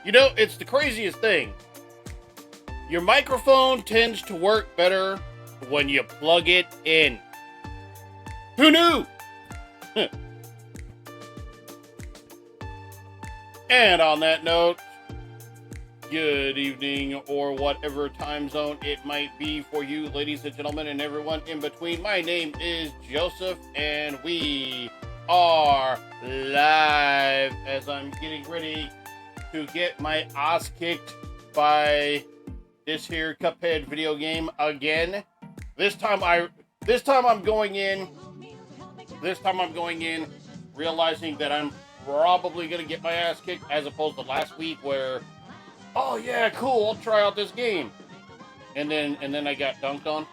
You know, it's the craziest thing. Your microphone tends to work better when you plug it in. Who knew? And on that note, good evening or whatever time zone it might be for you, ladies and gentlemen, and everyone in between. My name is Joseph, and we are live as I'm getting ready to get my ass kicked by this here Cuphead video game again. This time I'm going in realizing that I'm probably gonna get my ass kicked, as opposed to last week where, oh yeah, cool, I'll try out this game, and then I got dunked on.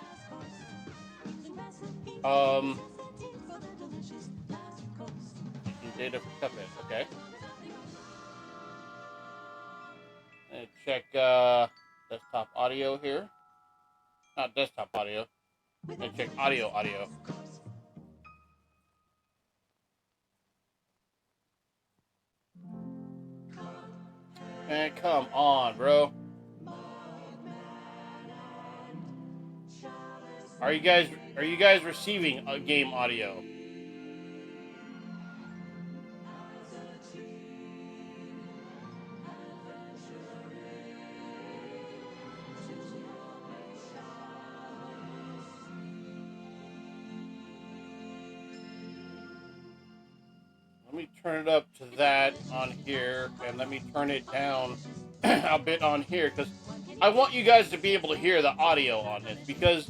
Data for Cuphead, okay. And check desktop audio here. Not desktop audio. And check audio. Man, come on, bro. Are you guys receiving a game audio? Let me turn it up to that on here, and let me turn it down a bit on here, because I want you guys to be able to hear the audio on this, because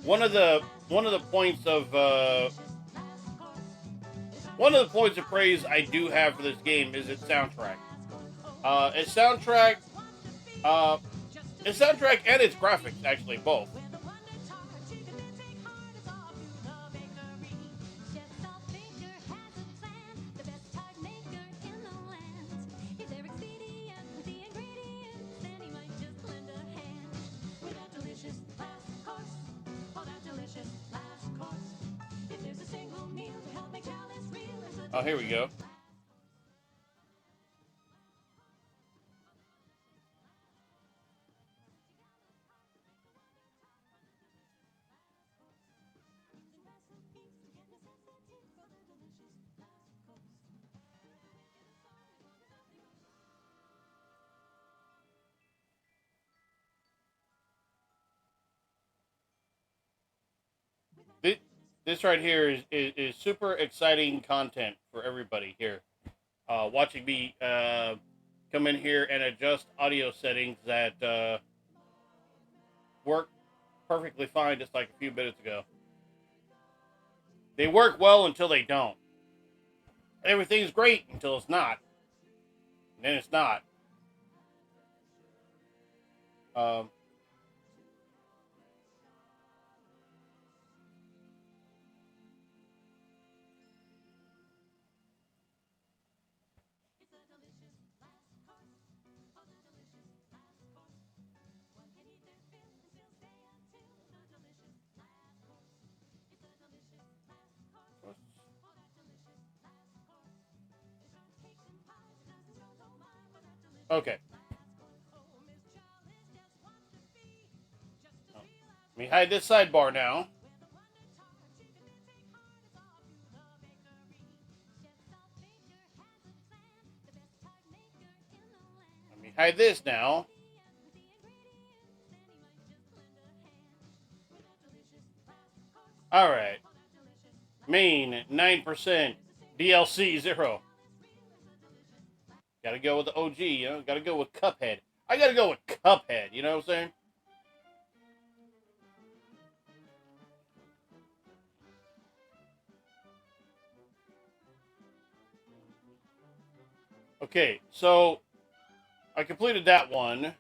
one of the points of praise I do have for this game is its soundtrack. Its soundtrack and its graphics, actually, both. Oh, here we go. This right here is super exciting content for everybody here. Watching me come in here and adjust audio settings that work perfectly fine just like a few minutes ago. They work well until they don't. Everything's great until it's not. And then it's not. Okay. Let me hide this sidebar now. Let me hide this now. All right. Main 9%, DLC 0. Gotta go with the OG, you know? Gotta go with Cuphead. I gotta go with Cuphead, you know what I'm saying? Okay, so I completed that one.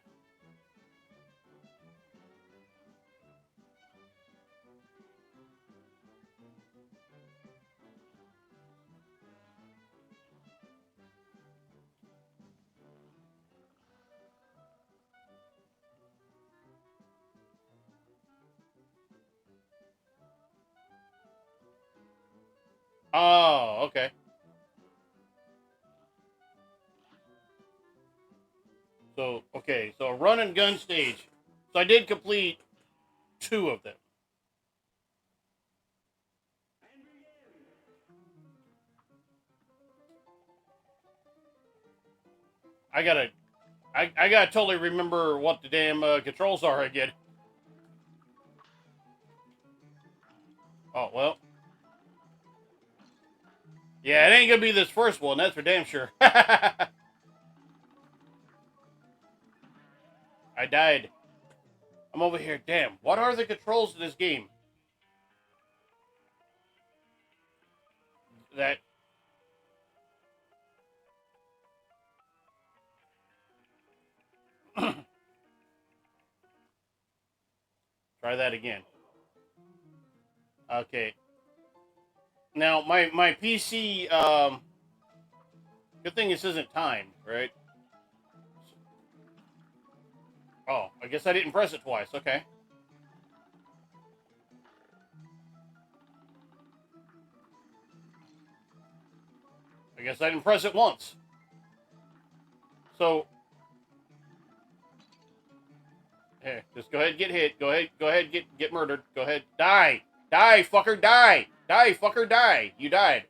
Oh, okay. Okay, so a run and gun stage. So I did complete 2 of them. I gotta totally remember what the damn controls are again. Oh, well. Yeah, it ain't gonna be this first one, that's for damn sure. I died. I'm over here. Damn, what are the controls in this game? That... Try that again. Okay. Now, my PC, good thing this isn't timed, right? Oh, I guess I didn't press it twice. Okay. I guess I didn't press it once. So, hey, just go ahead and get hit. Go ahead, get murdered. Go ahead, die, fucker, die, fucker, die. You died.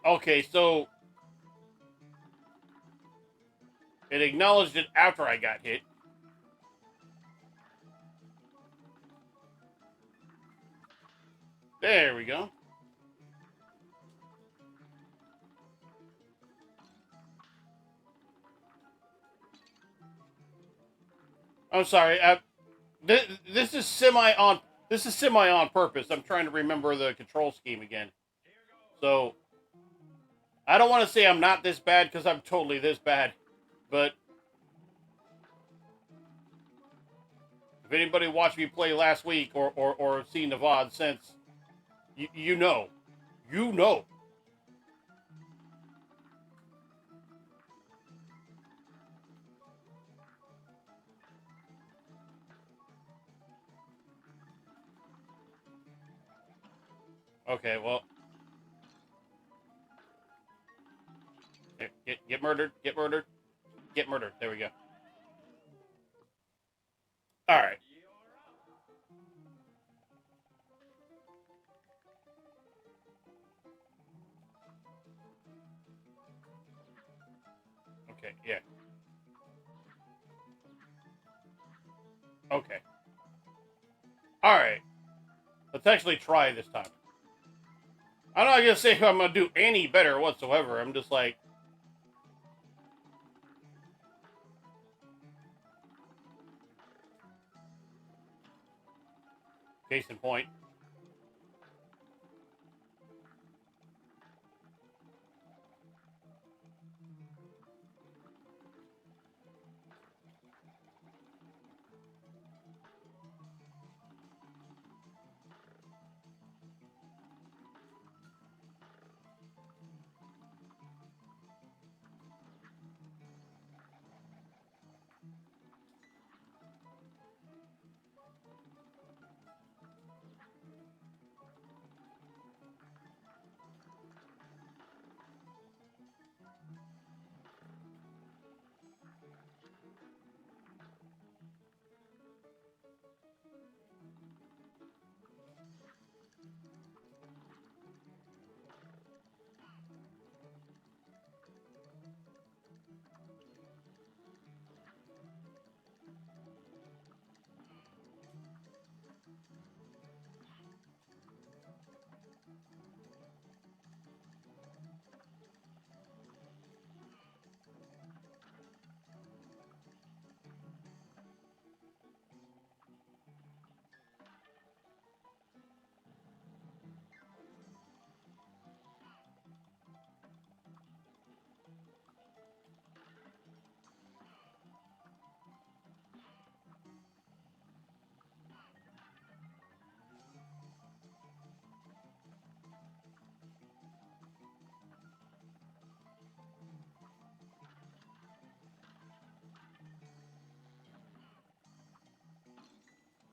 Okay, so it acknowledged it after I got hit. There we go. I'm sorry. This is semi on. This is semi on purpose. I'm trying to remember the control scheme again. So I don't want to say I'm not this bad because I'm totally this bad. But if anybody watched me play last week or seen the VOD since, you know. You know. Okay, well. Get murdered. Get murdered. Get murdered. There we go. All right. Okay, yeah. Okay. All right. Let's actually try this time. I'm not going to say I'm going to do any better whatsoever. I'm just like... Case in point.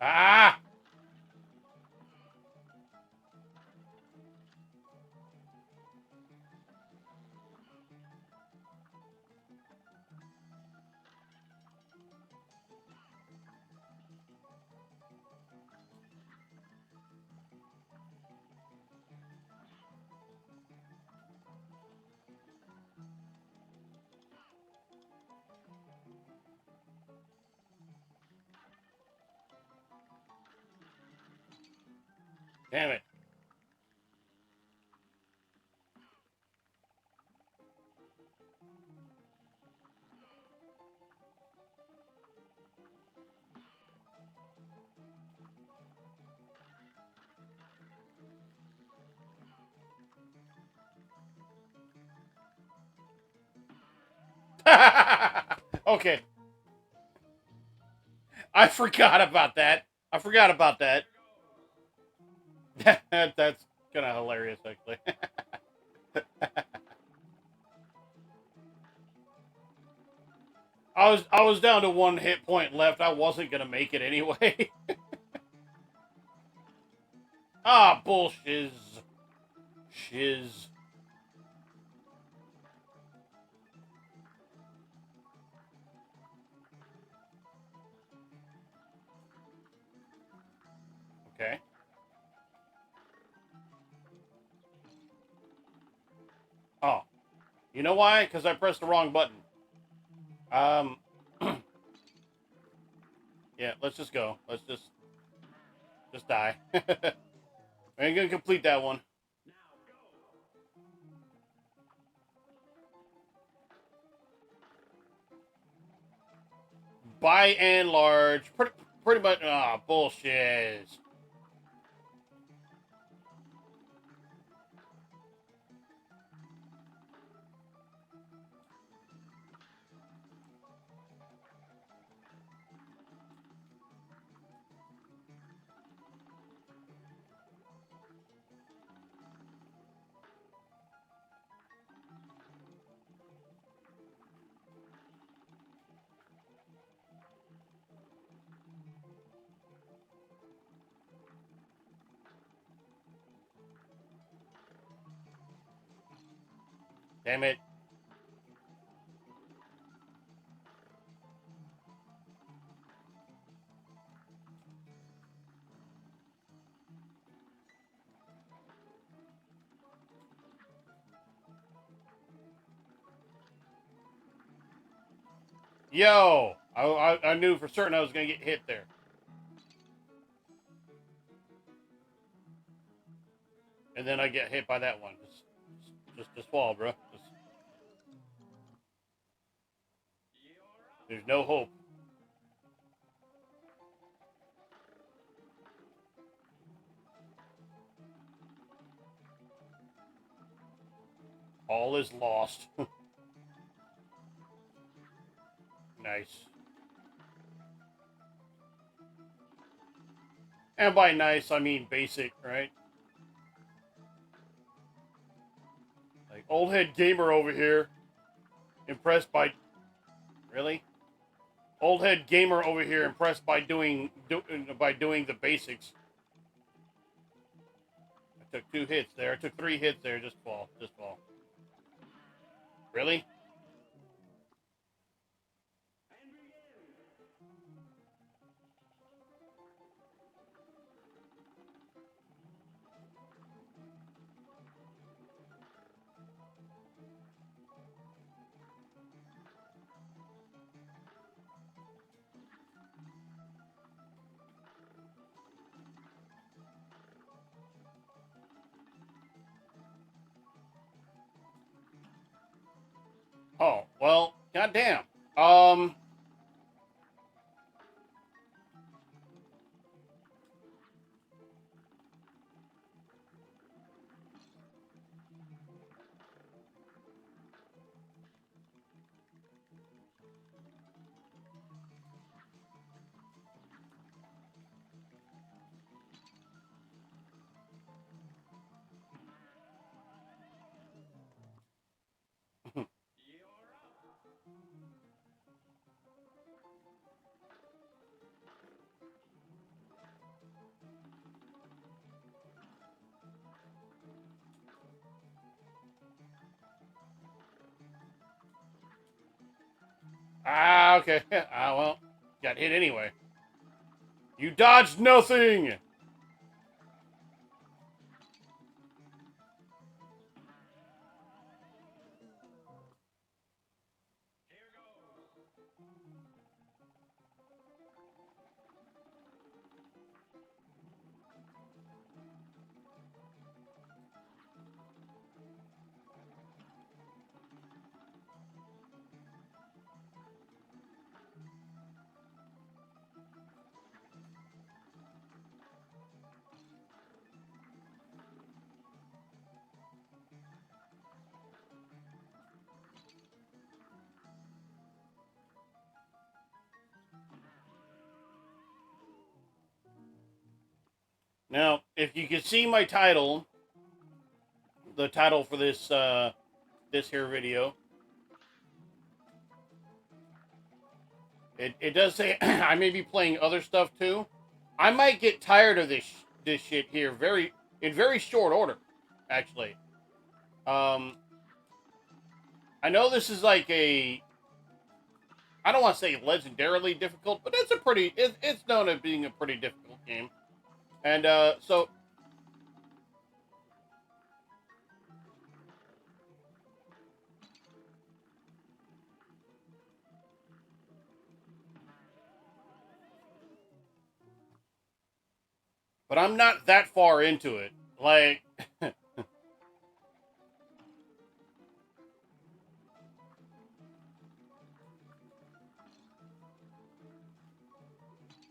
Ah! Damn it. Okay. I forgot about that. I forgot about that. That's kind of hilarious, actually. I was down to 1 hit point left. I wasn't gonna make it anyway. Ah, bullshiz. Shiz. Okay. Oh, you know why? Because I pressed the wrong button. Um. Yeah, let's just go. Let's just die. I ain't gonna complete that one. By and large, pretty much. Ah, bullshit. Damn it. Yo, I knew for certain I was gonna get hit there. And then I get hit by that one. Just fall, bro. There's no hope. All is lost. Nice. And by nice, I mean basic, right? Like Oldhead Gamer over here, impressed by. Really? Oldhead Gamer over here, impressed by doing the basics. I took 2 hits there. I took 3 hits there. Just fall. Just fall. Really? Oh, well, goddamn. Okay. Well, got hit anyway. You dodged nothing! Now, if you can see my title, the title for this this here video, it does say I may be playing other stuff too. I might get tired of this shit here in very short order, actually. I know this is like I don't want to say legendarily difficult, but it's known as being a pretty difficult game. And so but I'm not that far into it. Like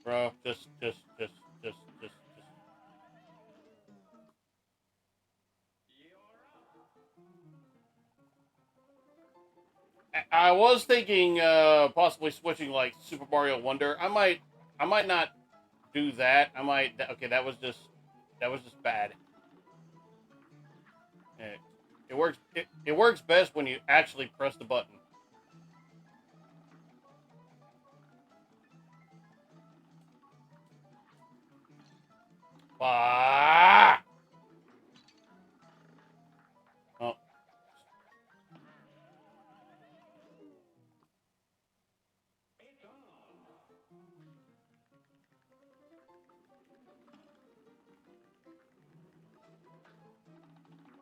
bro, just I was thinking possibly switching like Super Mario Wonder. I might not do that. Okay, that was just bad. It works best when you actually press the button. Ah! Oh.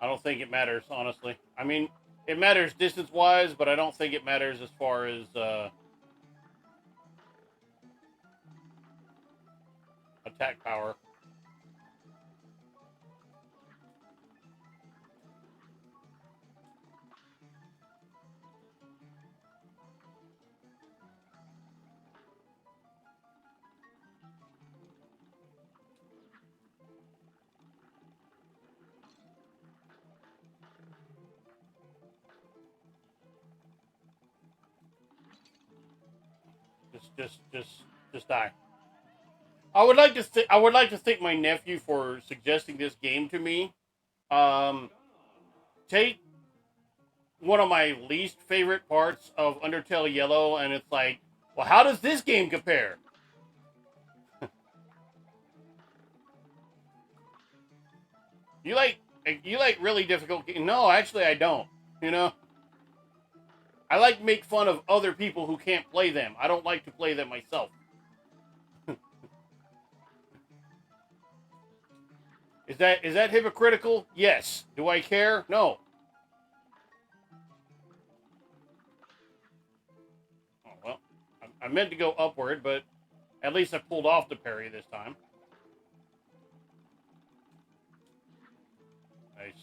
I don't think it matters, honestly. I mean, it matters distance-wise, but I don't think it matters as far as attack power. Just die. I would like to thank my nephew for suggesting this game to me. Take one of my least favorite parts of Undertale Yellow, and it's like, well, how does this game compare? you like really difficult games? No, actually, I don't. You know, I like to make fun of other people who can't play them. I don't like to play them myself. Is that hypocritical? Yes. Do I care? No. Oh, well, I meant to go upward, but at least I pulled off the parry this time. Nice.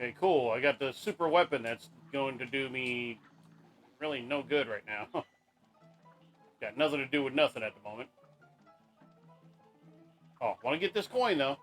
Okay, cool. I got the super weapon that's going to do me really no good right now. Got nothing to do with nothing at the moment. Oh, want to get this coin, though.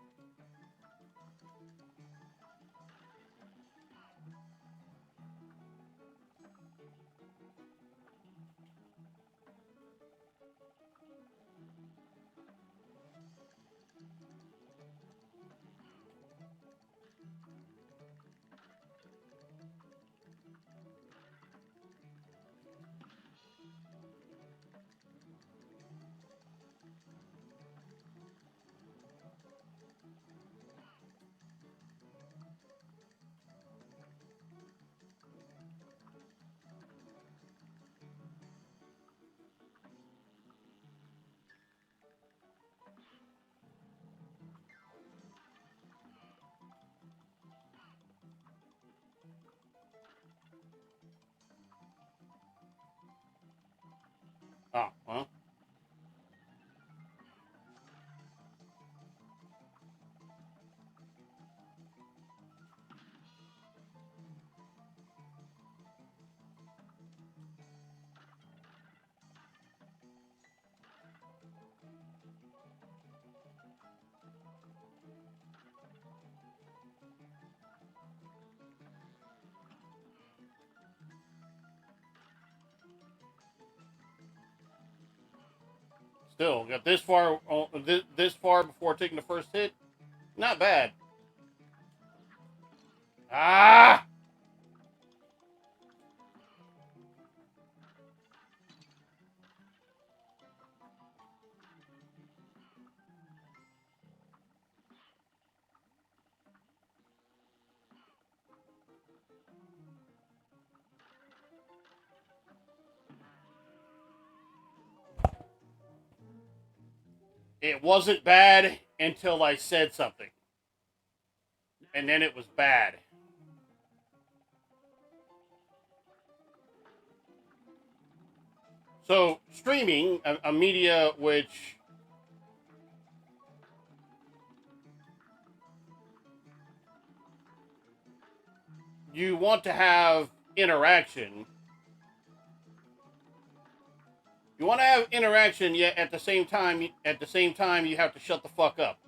Oh, well. Still, got this far, this far before taking the first hit. Not bad. Ah! It wasn't bad until I said something. And then it was bad. So, streaming, a media which you want to have interaction. You want to have interaction, yet at the same time, you have to shut the fuck up.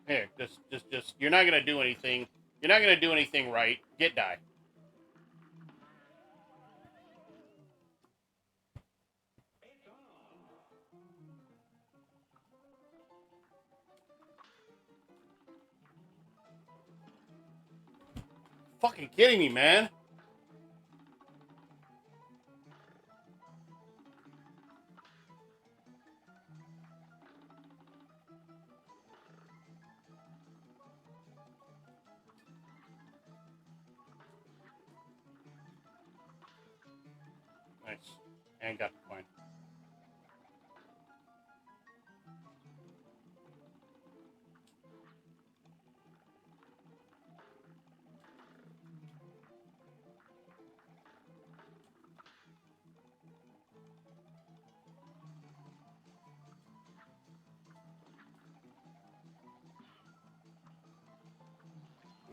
Here, just. You're not gonna do anything. You're not gonna do anything right. Get die. Fucking kidding me, man. Nice. And got the coin.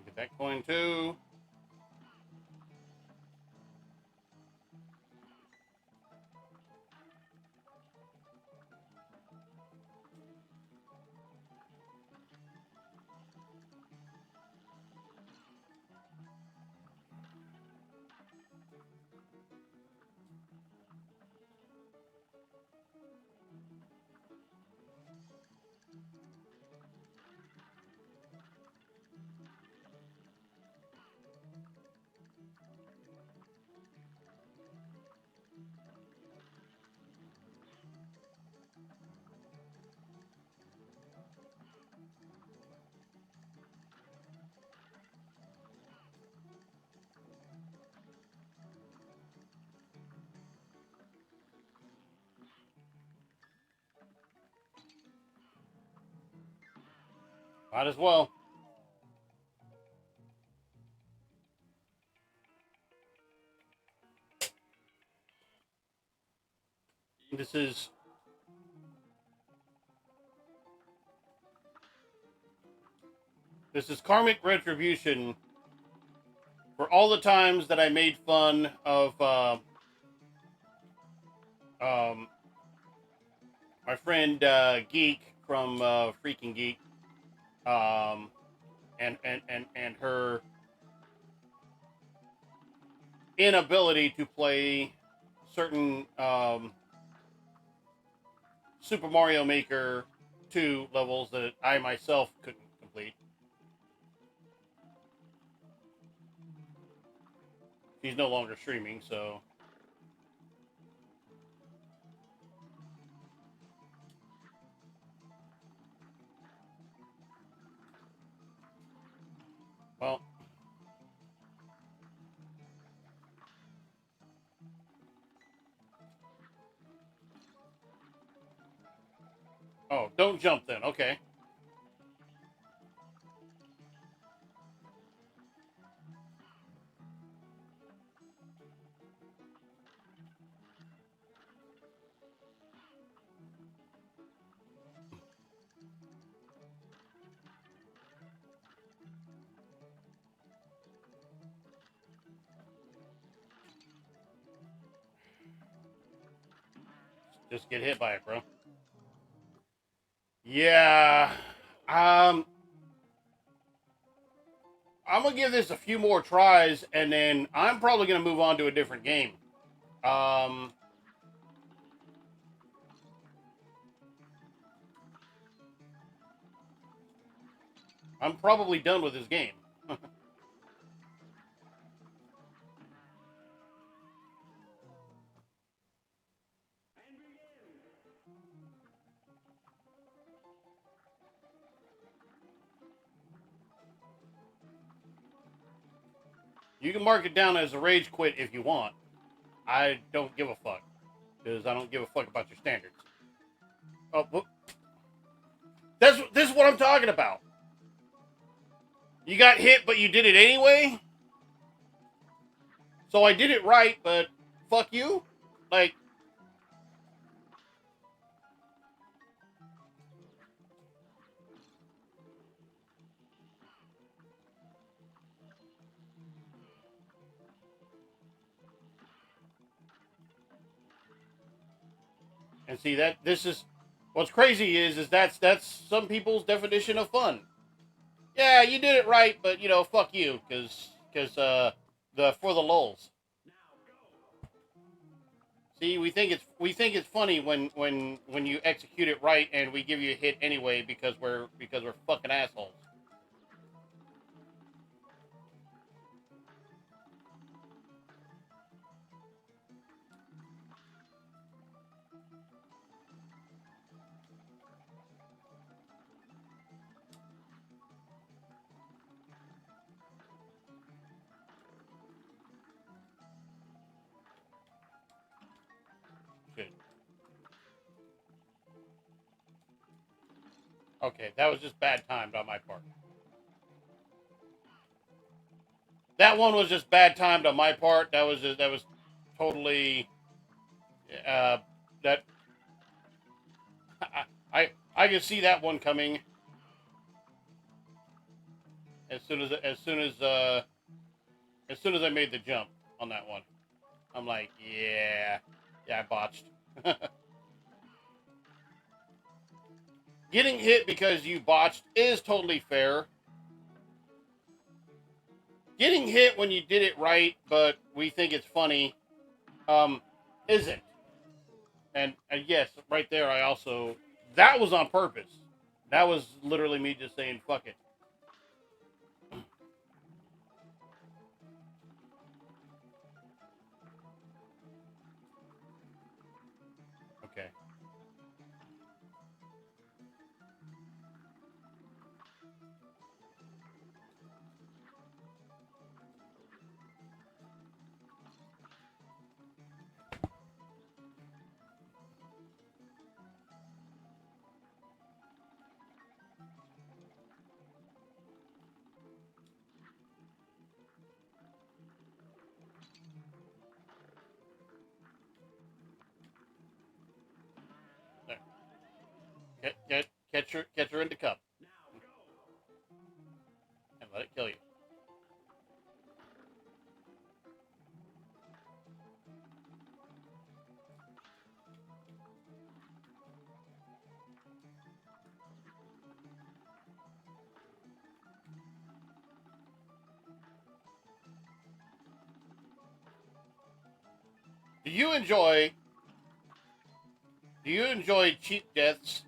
Get that coin too. Might as well. This is karmic retribution for all the times that I made fun of my friend Geek from Freaking Geek, and her inability to play certain Super Mario Maker 2 levels that I myself couldn't complete. She's no longer streaming, so. Well. Oh, don't jump then. Okay. Just get hit by it, bro. Yeah. I'm gonna give this a few more tries, and then I'm probably gonna move on to a different game. I'm probably done with this game. You can mark it down as a rage quit if you want. I don't give a fuck, because I don't give a fuck about your standards. Oh, whoop. This is what I'm talking about. You got hit, but you did it anyway? So I did it right, but fuck you? Like, and see that this is what's crazy is that's some people's definition of fun. Yeah, you did it right, but you know, fuck you, because the for the lulz. See, we think it's funny when you execute it right and we give you a hit anyway because we're fucking assholes. Shit. Okay, that was just bad timed on my part. That one was just bad timed on my part. That was totally that I could see that one coming as soon as I made the jump on that one. I'm like, yeah, I botched. Getting hit because you botched is totally fair. Getting hit when you did it right, but we think it's funny, isn't. And yes, right there, I also that was on purpose. That was literally me just saying fuck it. Okay. There. Catch her in the cup. And let it kill you. Do you enjoy cheap deaths?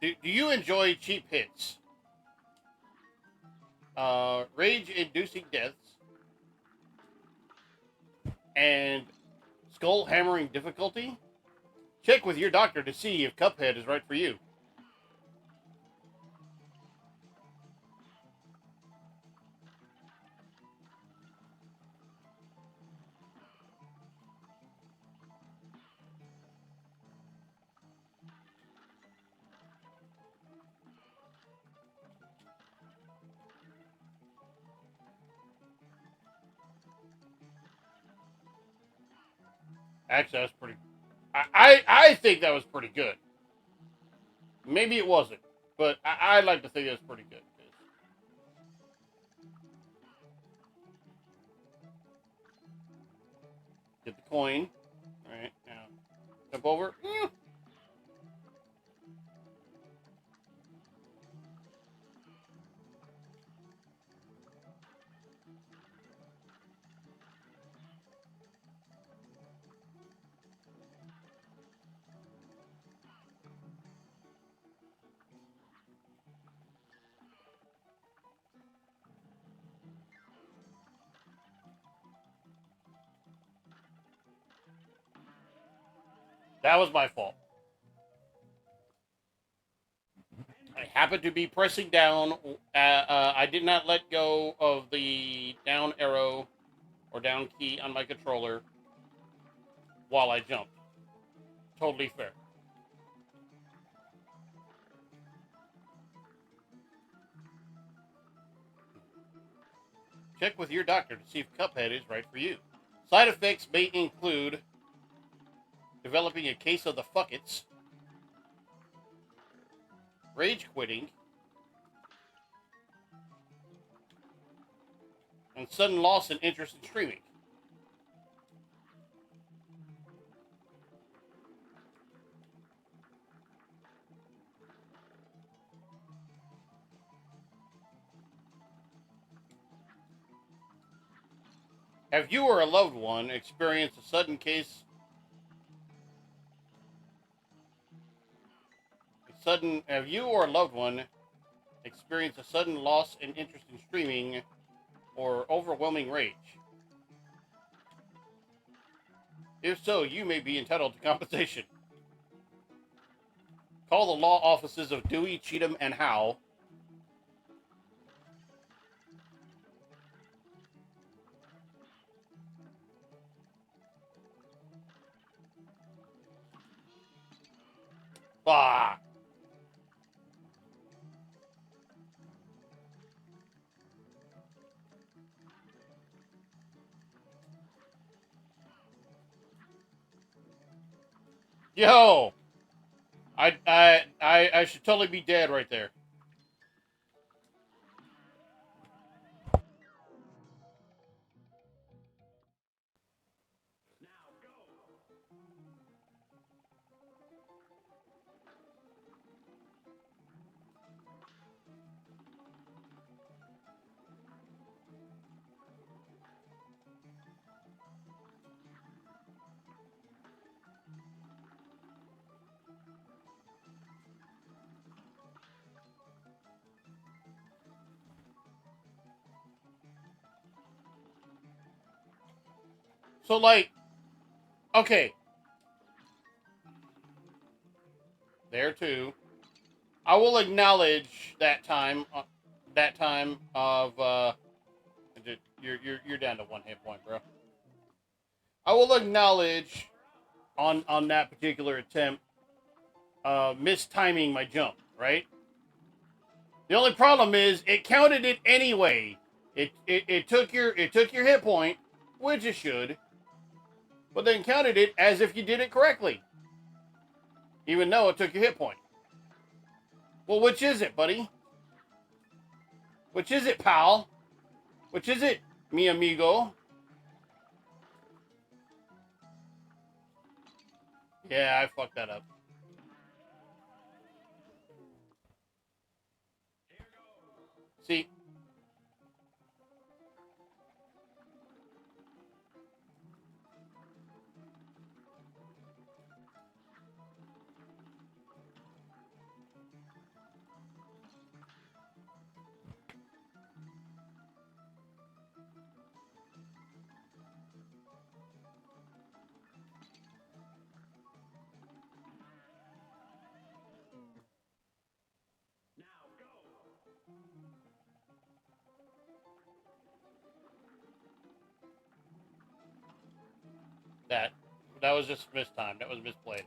Do you enjoy cheap hits? Rage-inducing deaths and skull hammering difficulty? Check with your doctor to see if Cuphead is right for you. Actually, that's pretty. I think that was pretty good. Maybe it wasn't, but I like to think it was pretty good. Get the coin. All right, now Jump over. That was my fault. I happened to be pressing down. I did not let go of the down arrow or down key on my controller while I jumped. Totally fair. Check with your doctor to see if Cuphead is right for you. Side effects may include developing a case of the fuckets, rage quitting, and sudden loss in interest in streaming. Have you or a loved one experienced a sudden case? Have you or a loved one experienced a sudden loss in interest in streaming or overwhelming rage? If so, you may be entitled to compensation. Call the law offices of Dewey, Cheatham, and Howe. Bah! Yo! I should totally be dead right there. So, like, okay. There too. I will acknowledge that time. That time of you're down to 1 hit point, bro. I will acknowledge on that particular attempt, mistiming my jump. Right. The only problem is it counted it anyway. It took your hit point, which it should, but then counted it as if you did it correctly, even though it took your hit point. Well, which is it, buddy? Which is it, pal? Which is it, mi amigo? Yeah, I fucked that up. See? That was just mistimed. That was misplayed.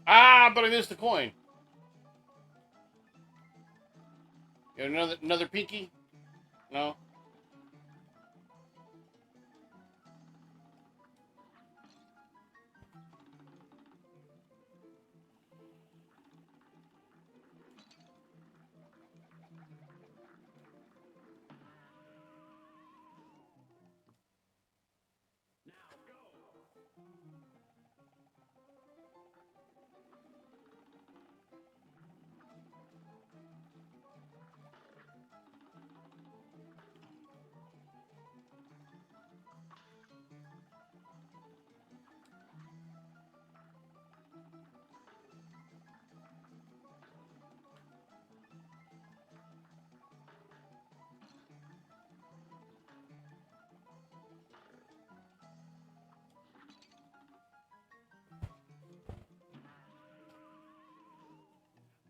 Ah, but I missed the coin. You got another pinky? No?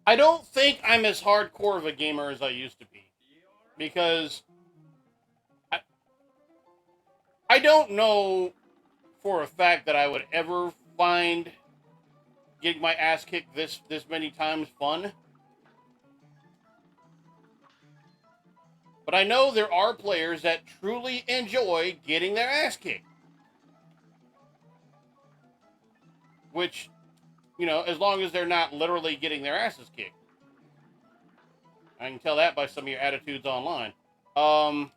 I don't think I'm as hardcore of a gamer as I used to be. Because I don't know for a fact that I would ever find getting my ass kicked this many times fun. But I know there are players that truly enjoy getting their ass kicked. Which, you know, as long as they're not literally getting their asses kicked. I can tell that by some of your attitudes online. Some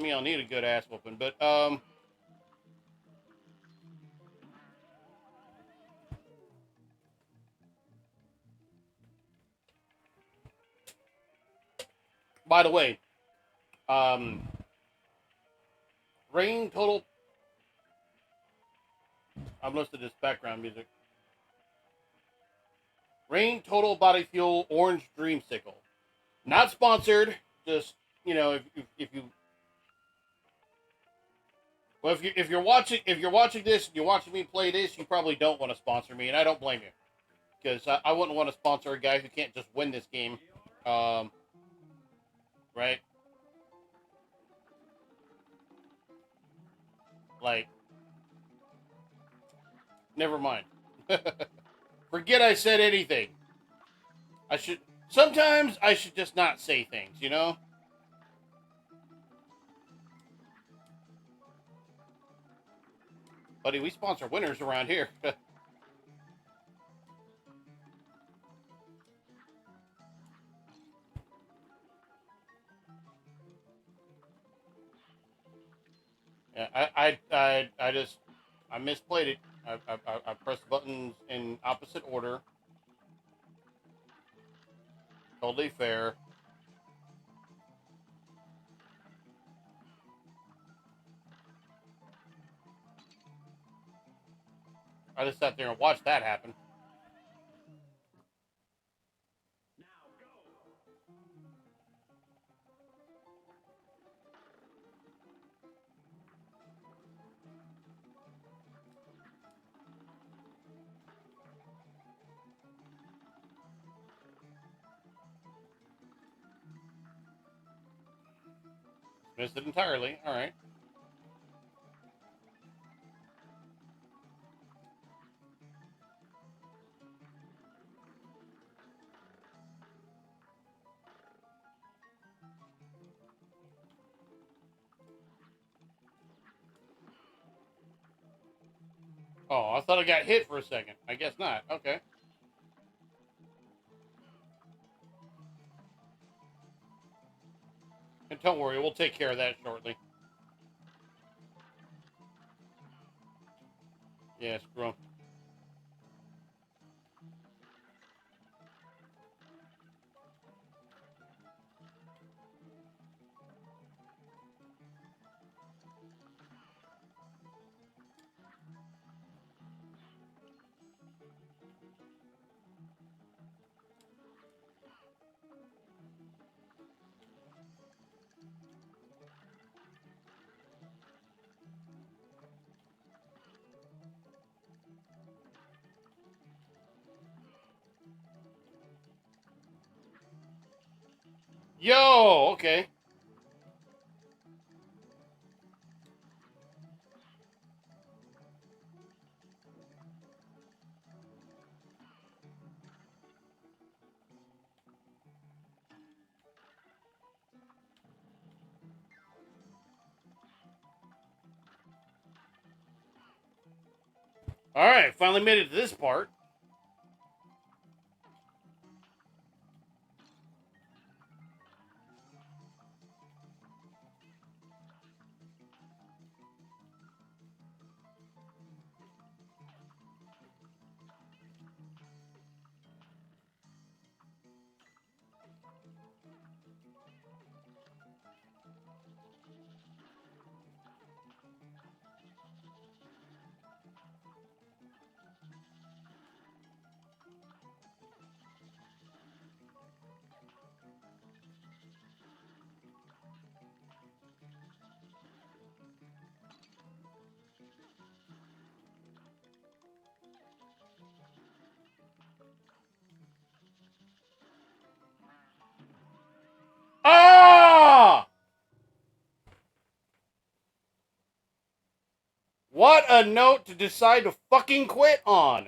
of y'all need a good ass whooping, but by the way, rain total. I'm listening to this background music. Rain Total Body Fuel Orange Dreamsicle. Not sponsored. Just, you know, if you well, if you're watching this, you're watching me play this, you probably don't want to sponsor me, and I don't blame you, because I wouldn't want to sponsor a guy who can't just win this game, right? Like, never mind. Forget I said anything. Sometimes I should just not say things, you know? Buddy, we sponsor winners around here. Yeah, I misplayed it. I pressed buttons in opposite order. Totally fair. I just sat there and watched that happen. Missed it entirely. All right. Oh, I thought I got hit for a second. I guess not. Okay. And don't worry, we'll take care of that shortly. Yeah, screw 'em. Yo, okay. All right, finally made it to this part. a note to decide to fucking quit on.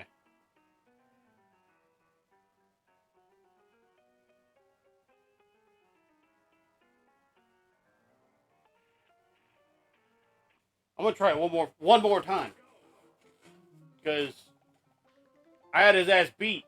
I'm gonna try it one more time. Because I had his ass beat.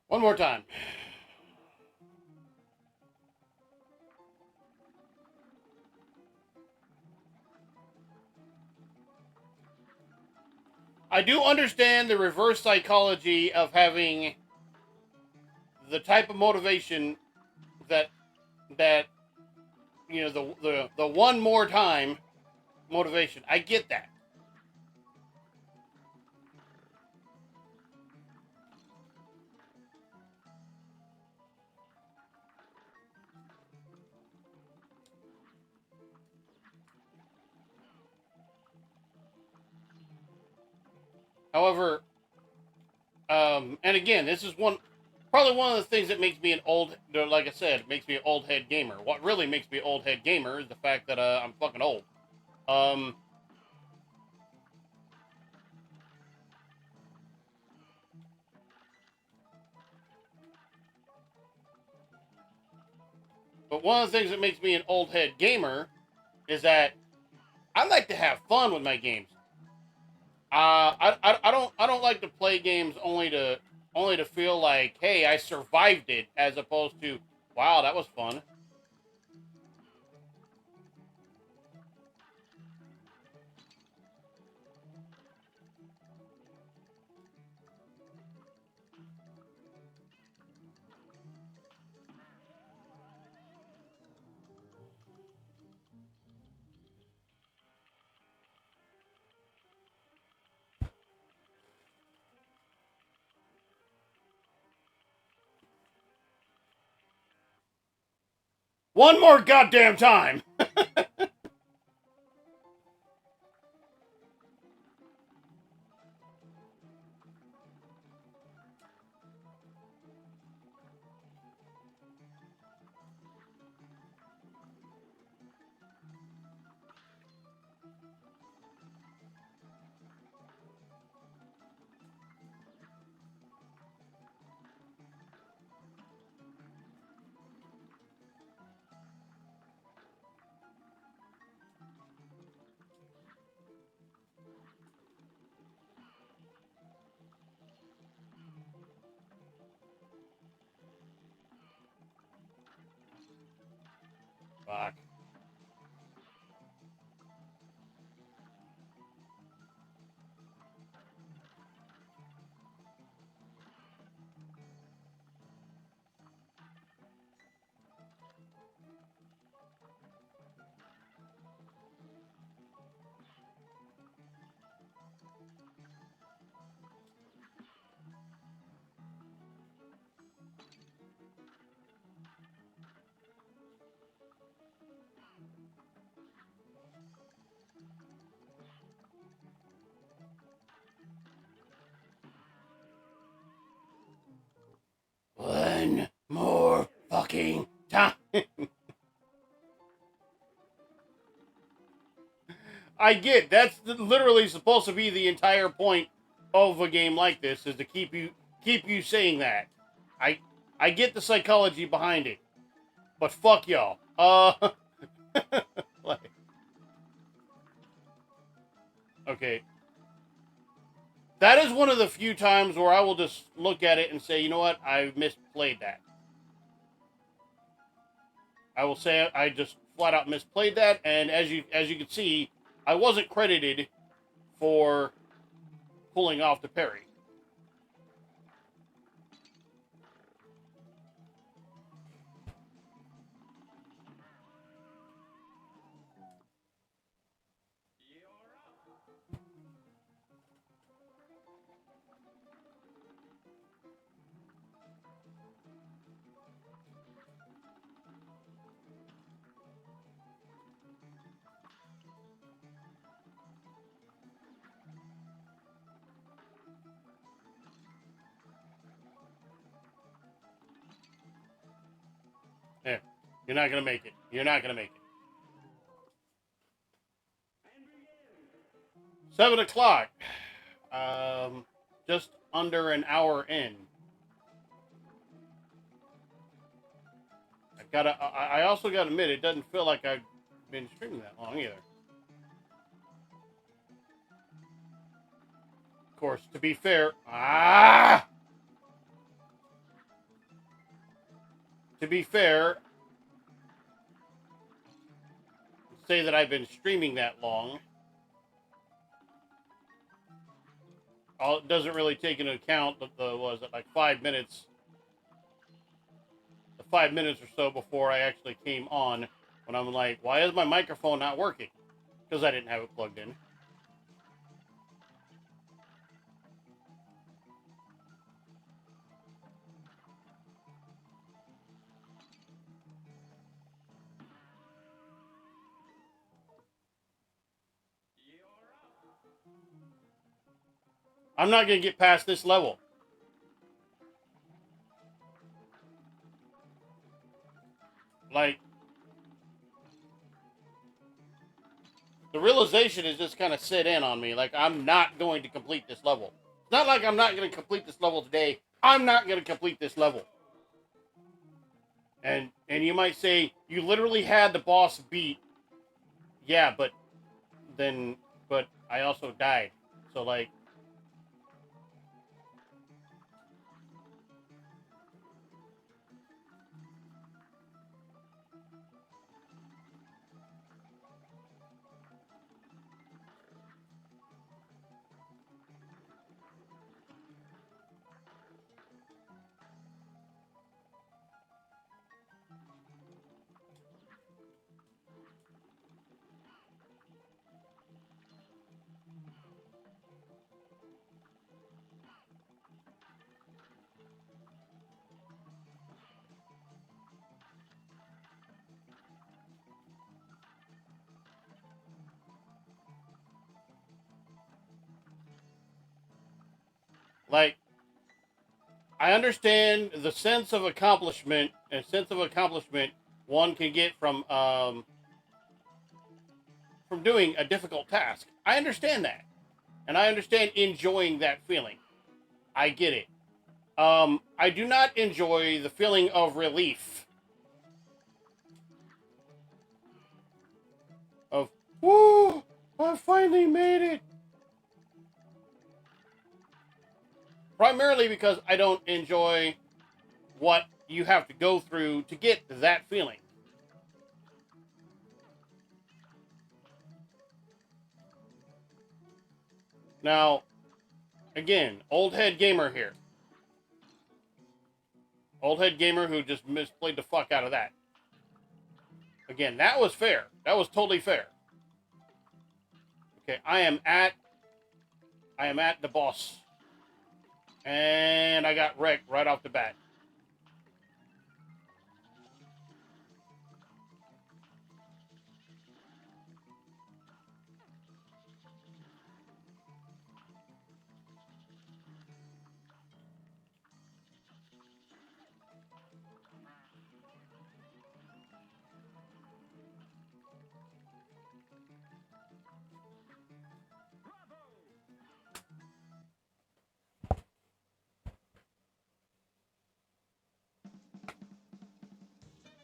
One more time. I do understand the reverse psychology of having the type of motivation that you know, the one more time motivation. I get that. However, and again, this is probably one of the things that makes me like I said, makes me an old head gamer. What really makes me an old head gamer is the fact that I'm fucking old. But one of the things that makes me an old head gamer is that I like to have fun with my games. I don't like to play games only to feel like, hey, I survived it, as opposed to, wow, that was fun. One more goddamn time. Fuck. I get that's literally supposed to be the entire point of a game like this, is to keep you saying that. I get the psychology behind it, but fuck y'all. Like, okay. That is one of the few times where I will just look at it and say, you know what, I misplayed that. I will say I just flat out misplayed that, and as you can see, I wasn't credited for pulling off the parry. Yeah, you're not gonna make it. You're not gonna make it. 7 o'clock. Just under an hour in. I also gotta admit, it doesn't feel like I've been streaming that long either. Of course, to be fair, to be fair, say that I've been streaming that long. It doesn't really take into account was it like 5 minutes? The 5 minutes or so before I actually came on, when I'm like, why is my microphone not working? Because I didn't have it plugged in. I'm not going to get past this level. Like, the realization is just kind of set in on me. Like, I'm not going to complete this level. It's not like I'm not going to complete this level today. I'm not going to complete this level. And you might say, you literally had the boss beat. Yeah, but I also died. So, like, I understand the sense of accomplishment one can get from doing a difficult task. I understand that, and I understand enjoying that feeling. I get it. I do not enjoy the feeling of relief. Of, woo, I finally made it. Primarily because I don't enjoy what you have to go through to get that feeling. Now, again, Oldhead Gamer here. Oldhead Gamer who just misplayed the fuck out of that. Again, that was fair. That was totally fair. Okay, I am at the boss. And I got wrecked right off the bat.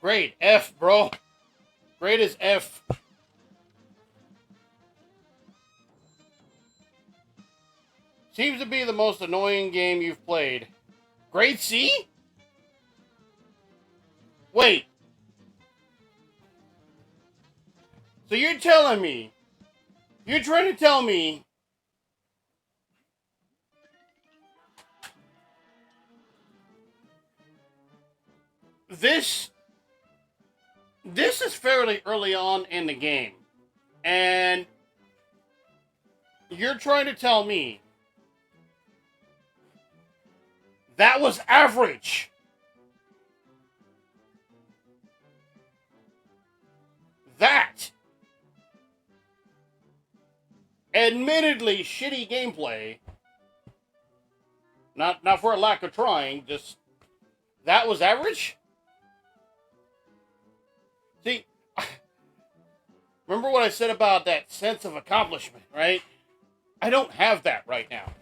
Great. F, bro. Great as F. Seems to be the most annoying game you've played. Grade C? Wait. So you're telling me, you're trying to tell me this is fairly early on in the game, and you're trying to tell me that was average. That, admittedly shitty gameplay, not for a lack of trying, just that was average? See, remember what I said about that sense of accomplishment, right? I don't have that right now.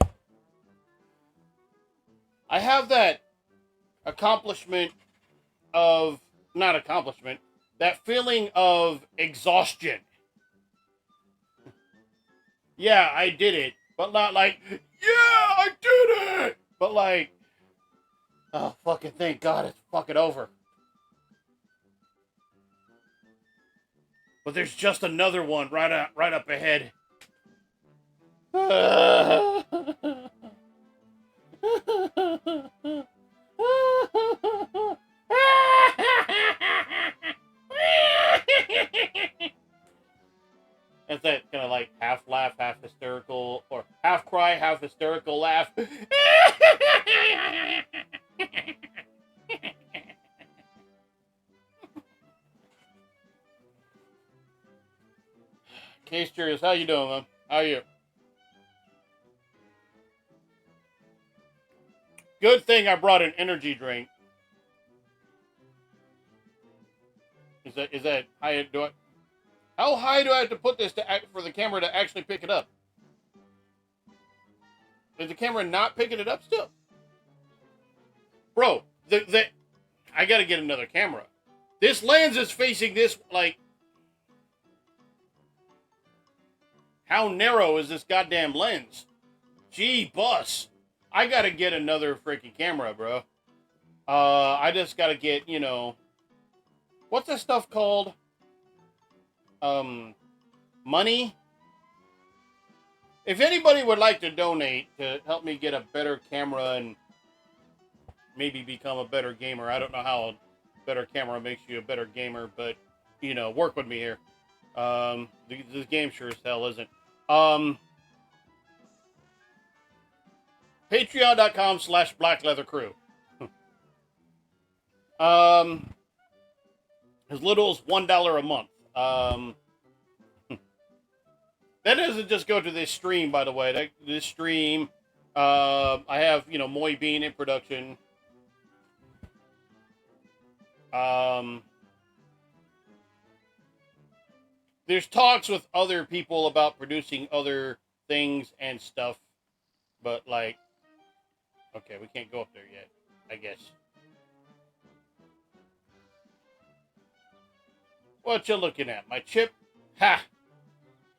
I have that accomplishment of, not accomplishment, that feeling of exhaustion. Yeah, I did it, but not like, yeah, I did it! But like, oh, fucking thank God it's fucking over. But there's just another one right up ahead. That's that kind of like half laugh, half hysterical, or half cry, half hysterical laugh. Case Curious, how you doing, man? How are you? Good thing I brought an energy drink. Is that high? How high do I have to put this for the camera to actually pick it up? Is the camera not picking it up still? Bro, I gotta get another camera. This lens is facing this, like, how narrow is this goddamn lens? Gee, bus. I gotta get another freaking camera, bro. I just gotta get, you know, what's that stuff called? Money? If anybody would like to donate to help me get a better camera and maybe become a better gamer, I don't know how a better camera makes you a better gamer, but, you know, work with me here. This game sure as hell isn't. Patreon.com/BlackLeatherCrew. As little as $1 a month. That doesn't just go to this stream, by the way. This stream, I have, you know, Moy Bean in production. There's talks with other people about producing other things and stuff, but like, okay, we can't go up there yet, I guess. What you looking at? My chip? Ha!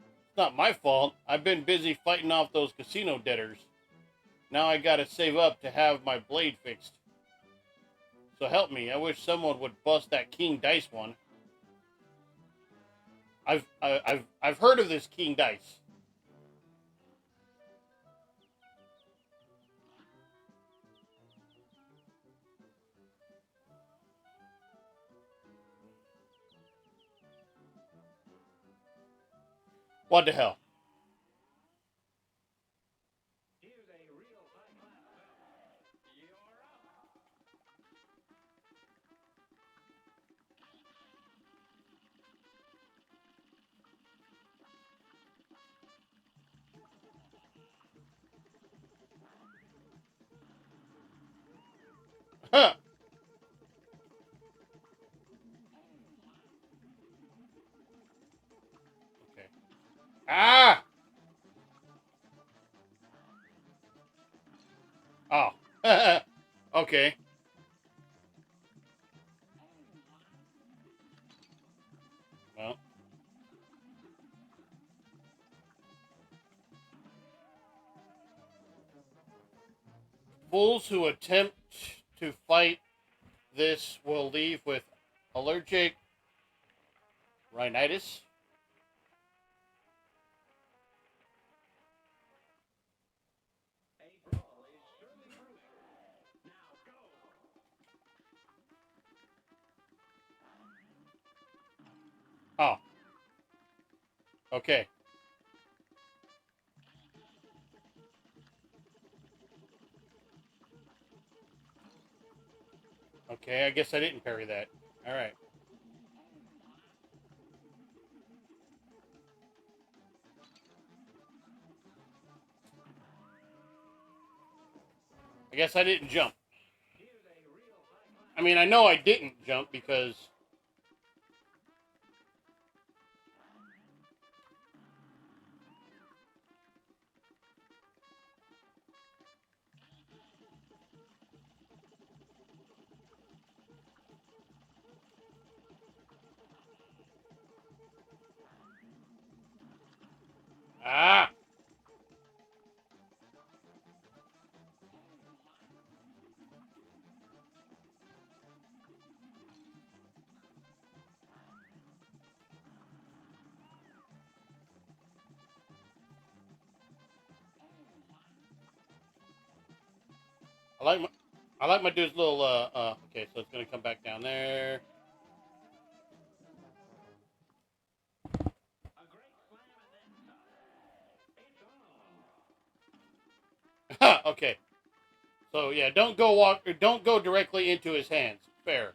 It's not my fault. I've been busy fighting off those casino debtors. Now I gotta save up to have my blade fixed. So help me. I wish someone would bust that king dice one. I've heard of this king dice. What the hell? Huh. Okay. Ah! Oh. Okay. Fools who attempt to fight this will leave with allergic rhinitis. Oh. Okay. Okay, I guess I didn't parry that. All right. I guess I didn't jump. I mean, I know I didn't jump because... Ah! I like my dude's little, okay, so it's gonna come back down there. Okay. So yeah, don't go directly into his hands. Fair.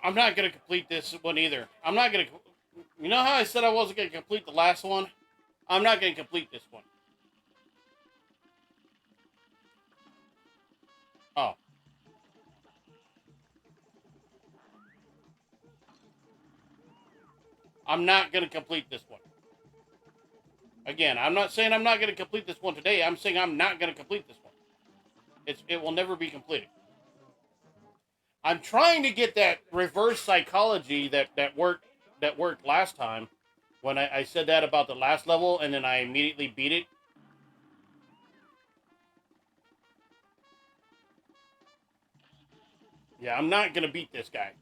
I'm not gonna complete this one either. I'm not gonna. You know how I said I wasn't gonna complete the last one? I'm not gonna complete this one. Oh. I'm not gonna complete this one. Again, I'm not saying I'm not gonna complete this one today. I'm saying I'm not gonna complete this one. It will never be completed. I'm trying to get that reverse psychology that worked last time when I said that about the last level and then I immediately beat it. Yeah, I'm not gonna beat this guy.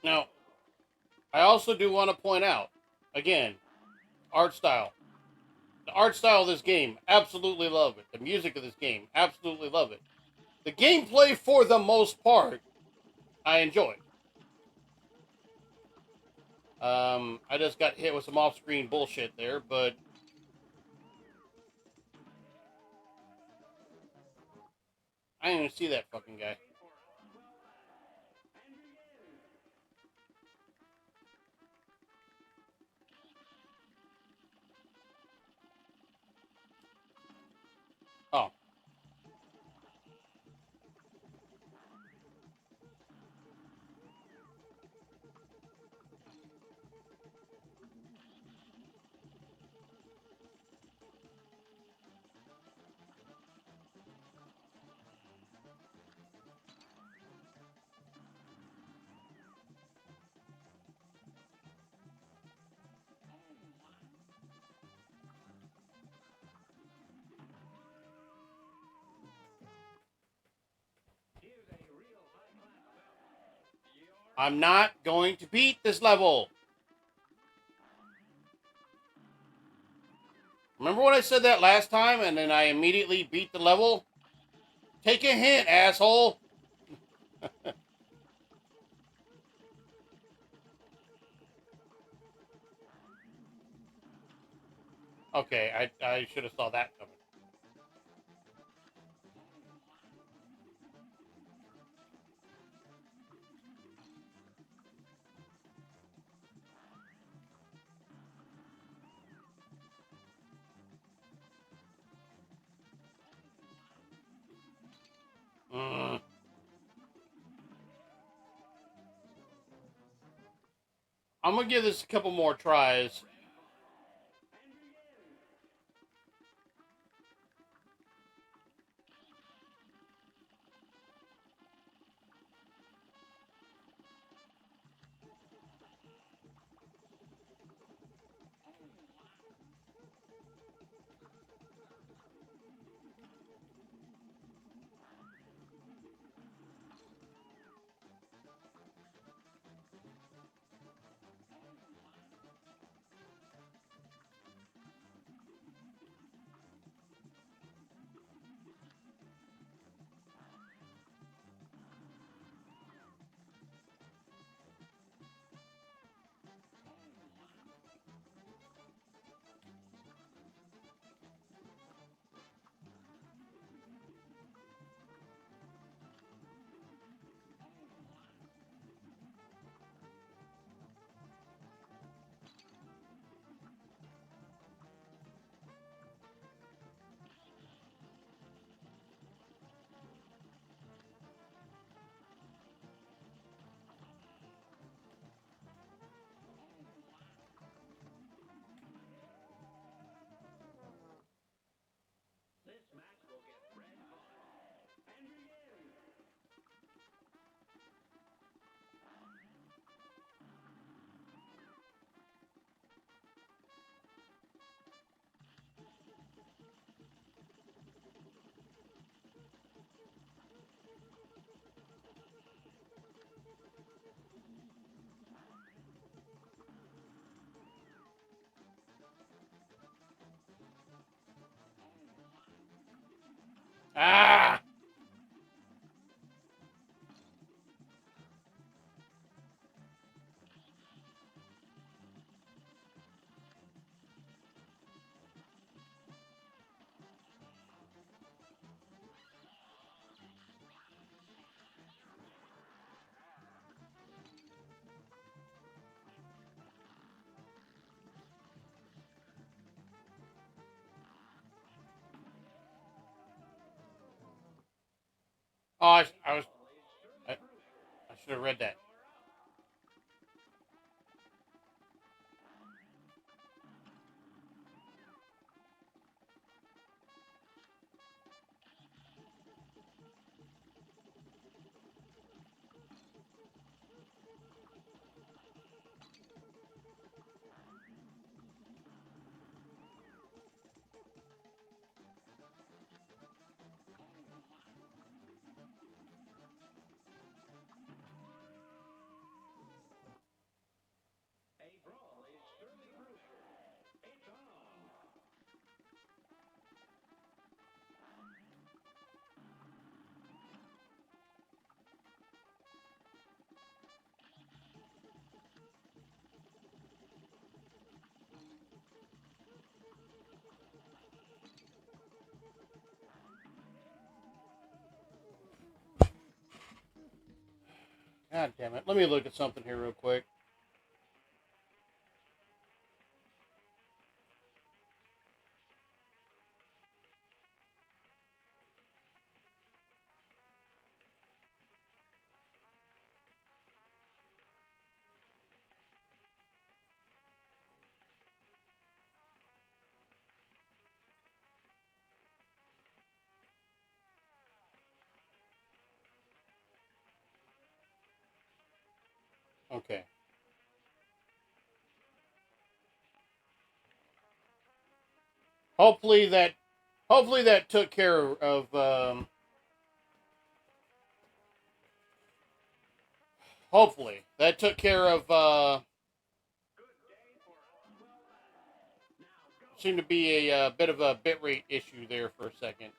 Now, I also do want to point out, again, art style. The art style of this game, absolutely love it. The music of this game, absolutely love it. The gameplay, for the most part, I enjoy. I just got hit with some off-screen bullshit there, but I didn't even see that fucking guy. Oh. I'm not going to beat this level. Remember when I said that last time and then I immediately beat the level? Take a hint, asshole. Okay, I should have saw that coming. I'm gonna give this a couple more tries. Ah! Oh, I should have read that. God damn it. Let me look at something here real quick. Okay. Hopefully that took care of hopefully that took care of Seemed to be a bit of a bitrate issue there for a second.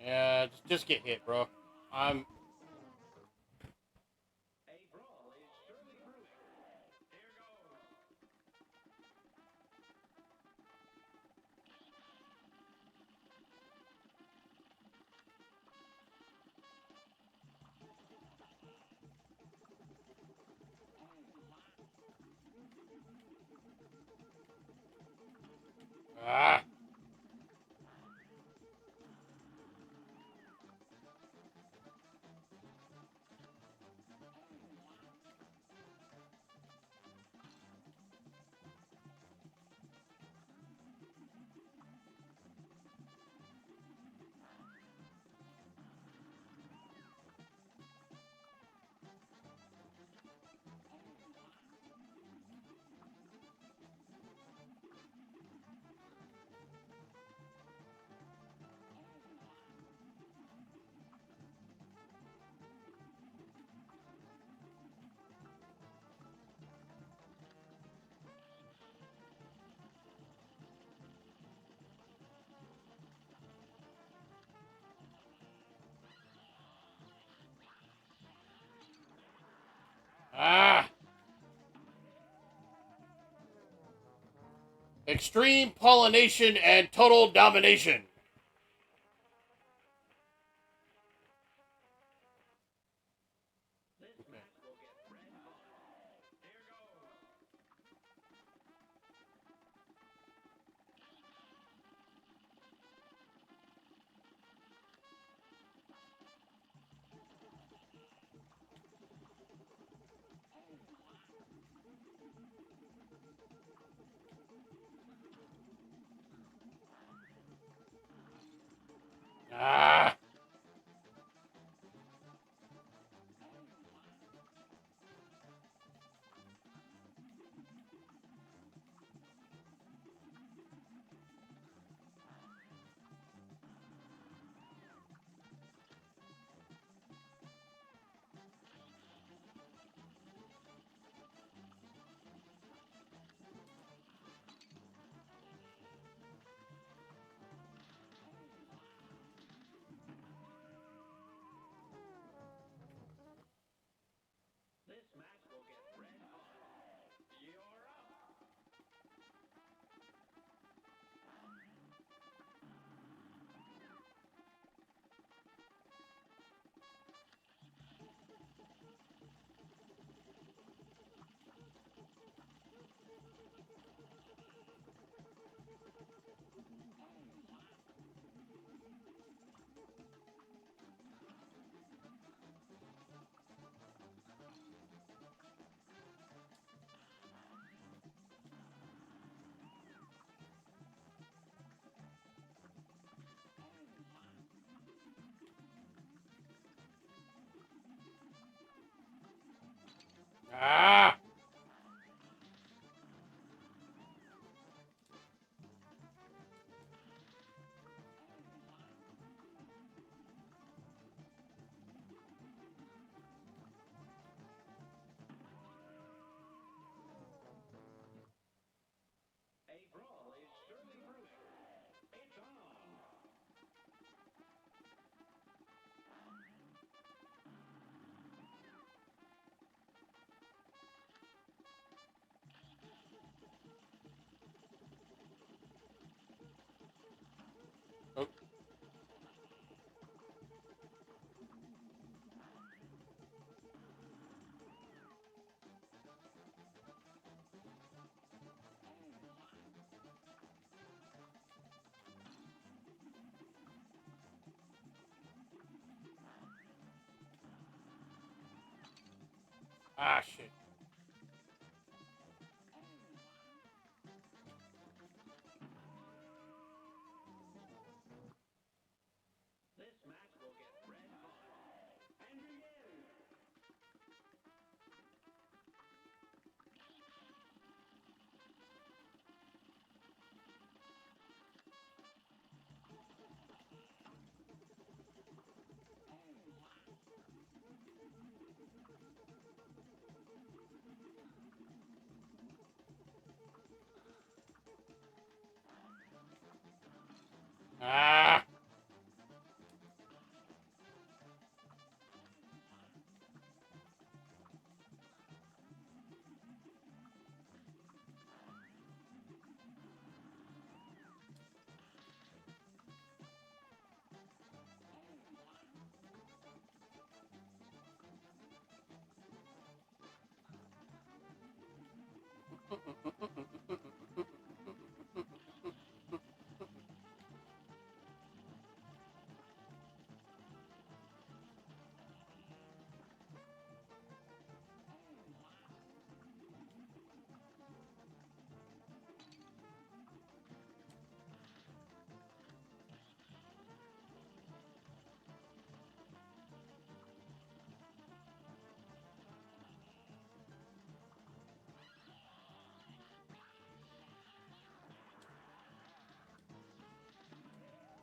Yeah, just get hit, bro. I'm... Ah! Ah! Extreme pollination and total domination. Ah! Ah! Oh. Ah, shit.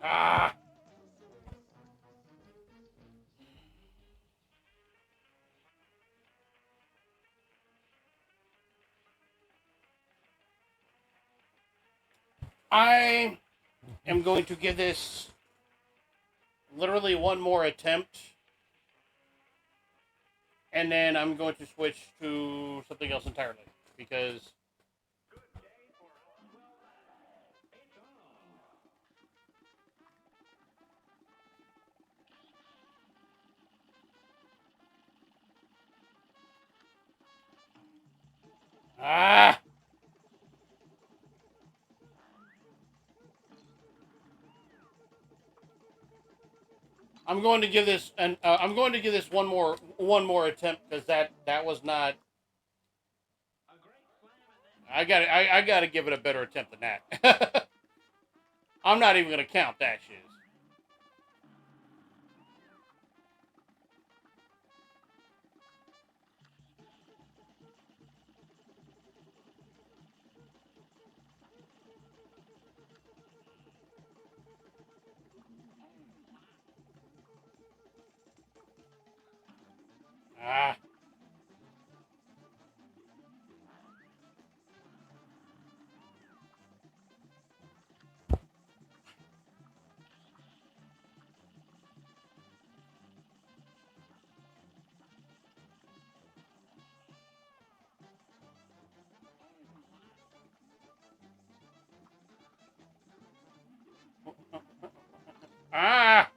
Ah! I am going to give this literally one more attempt, and then I'm going to switch to something else entirely, because ah, I'm going to give this one more attempt, because that was not. I got to give it a better attempt than that. I'm not even going to count that shit. Ah. Ah.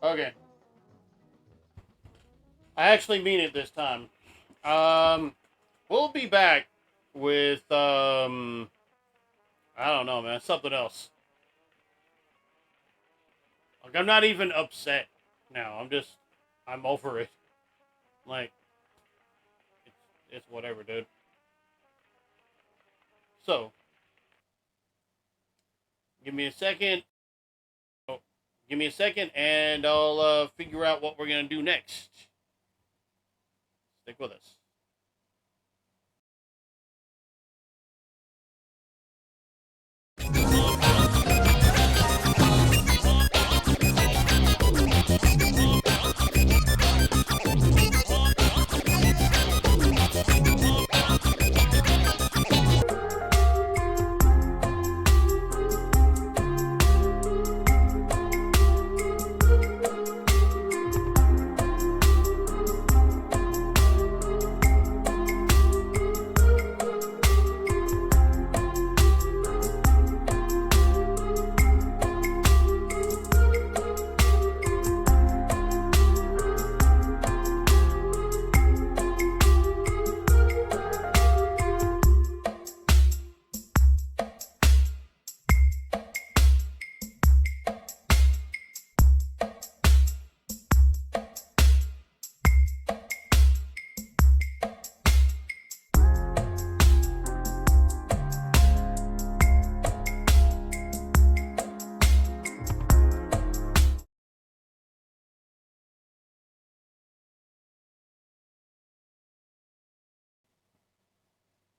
Okay. I actually mean it this time. We'll be back with I don't know, man, something else. Like, I'm not even upset now. I'm over it. Like, it's whatever, dude. So, give me a second. Oh, give me a second, and I'll figure out what we're gonna do next. Stick with us.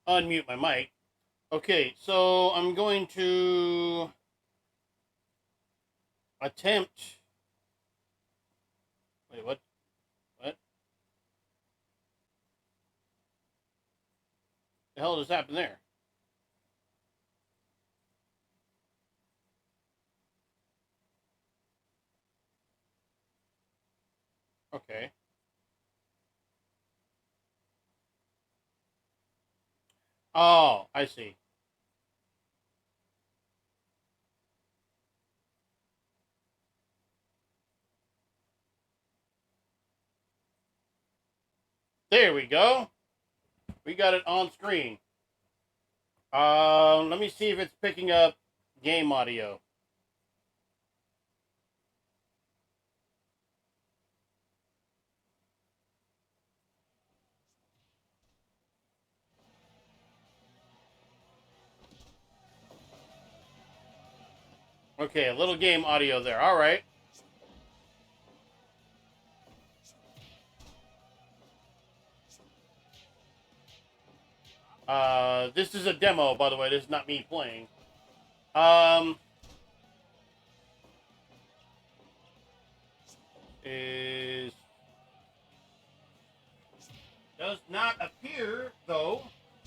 Unmute my mic. Okay, so I'm going to attempt. Wait, what? What the hell just happened there? Okay. Oh, I see. There we go. We got it on screen. Let me see if it's picking up game audio. Okay, a little game audio there. All right. This is a demo, by the way. This is not me playing. Is does not appear though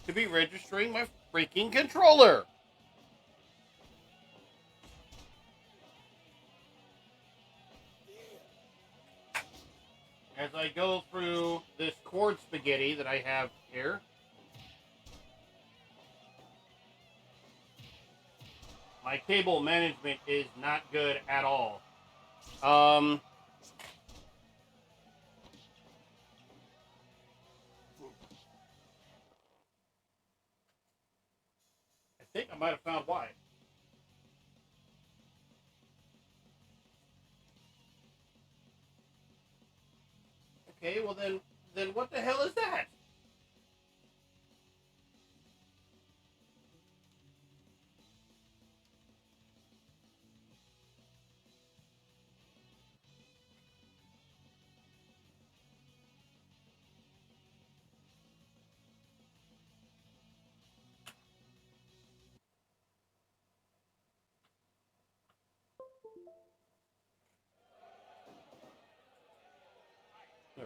to be registering my freaking controller. As I go through this chord spaghetti that I have here, my cable management is not good at all. I think I might have found why. Okay, well then what the hell is that?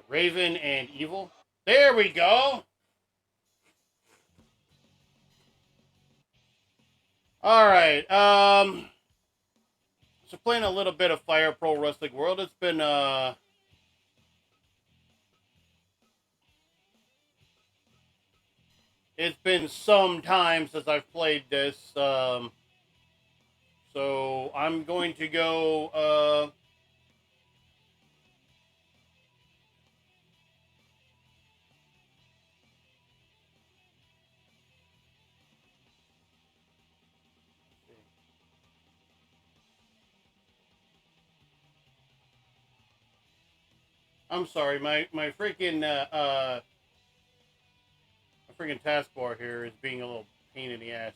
Raven and Evil. There we go. All right. So playing a little bit of Fire Pro Wrestling World. It's been some time since I've played this. So I'm going to go. I'm sorry, my freaking my freaking taskbar here is being a little pain in the ass.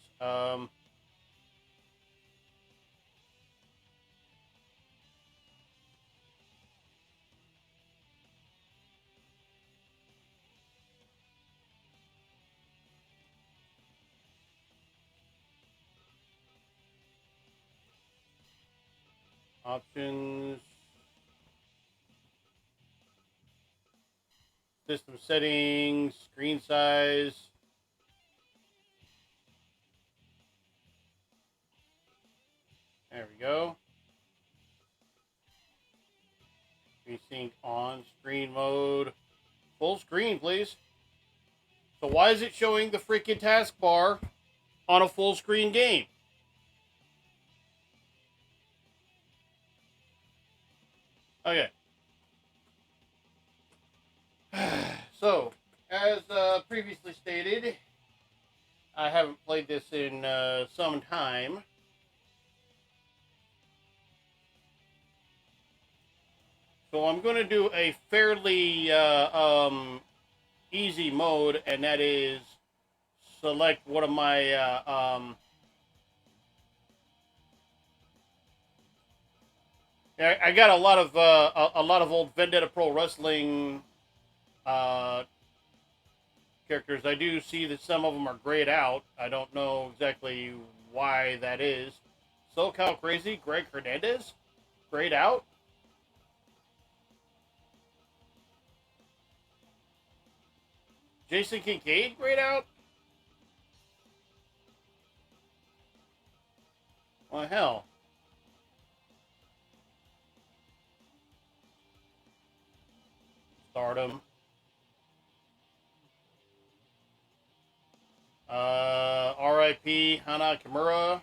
Options, system settings, screen size. There we go. VSync on screen mode. Full screen, please. So why is it showing the freaking taskbar on a full screen game? Okay. So, as previously stated, I haven't played this in some time. So I'm going to do a fairly easy mode, and that is select one of my I got a lot of old Vendetta Pro Wrestling characters. I do see that some of them are grayed out. I don't know exactly why that is. SoCal Crazy, Greg Hernandez, grayed out. Jason Kincaid, grayed out. Well, hell. Stardom. R.I.P. Hana Kimura.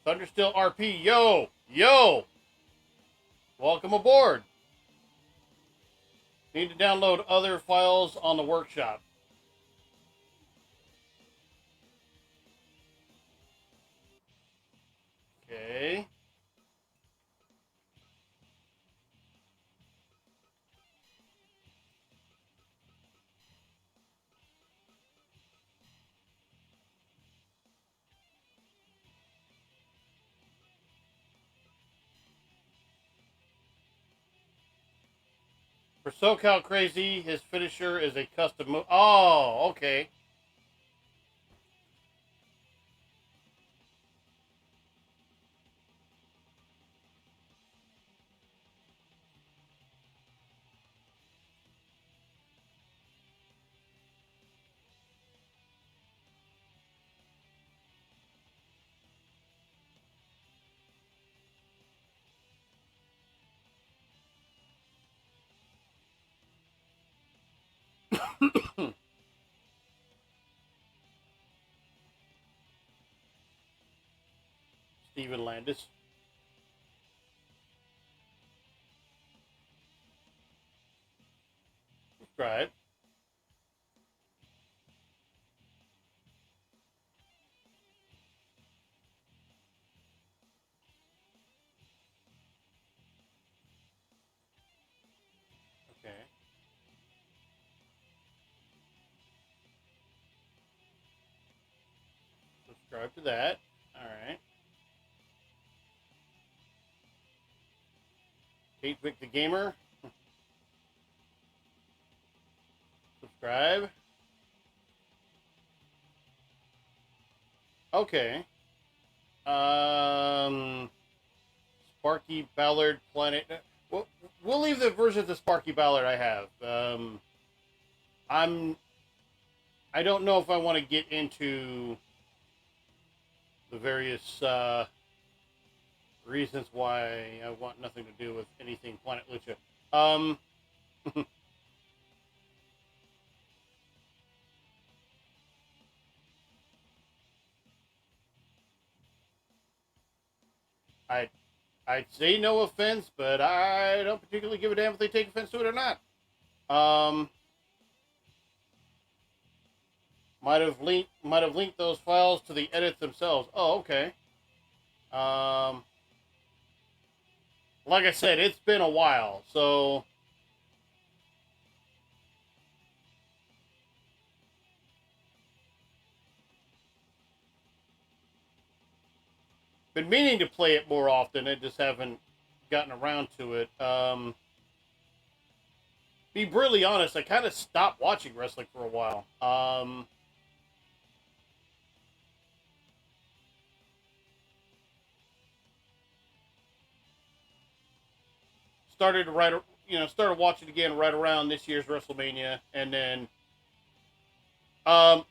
Thunderstill RP. Yo! Yo! Welcome aboard. Need to download other files on the workshop. Okay. For SoCal Crazy, his finisher is a custom move. Oh, okay. Steven Landis. Subscribe. Okay. Subscribe to that. All right. Kate Vic the Gamer. Subscribe. Okay. Sparky Ballard Planet. We'll leave the version of the Sparky Ballard I have. I don't know if I want to get into the various reasons why I want nothing to do with anything Planet Lucha. I'd say no offense, but I don't particularly give a damn if they take offense to it or not. Might have linked those files to the edits themselves. Oh, okay. Like I said, it's been a while, so been meaning to play it more often. I just haven't gotten around to it. Be brutally honest, I kind of stopped watching wrestling for a while. Started watching again right around this year's WrestleMania, and then, by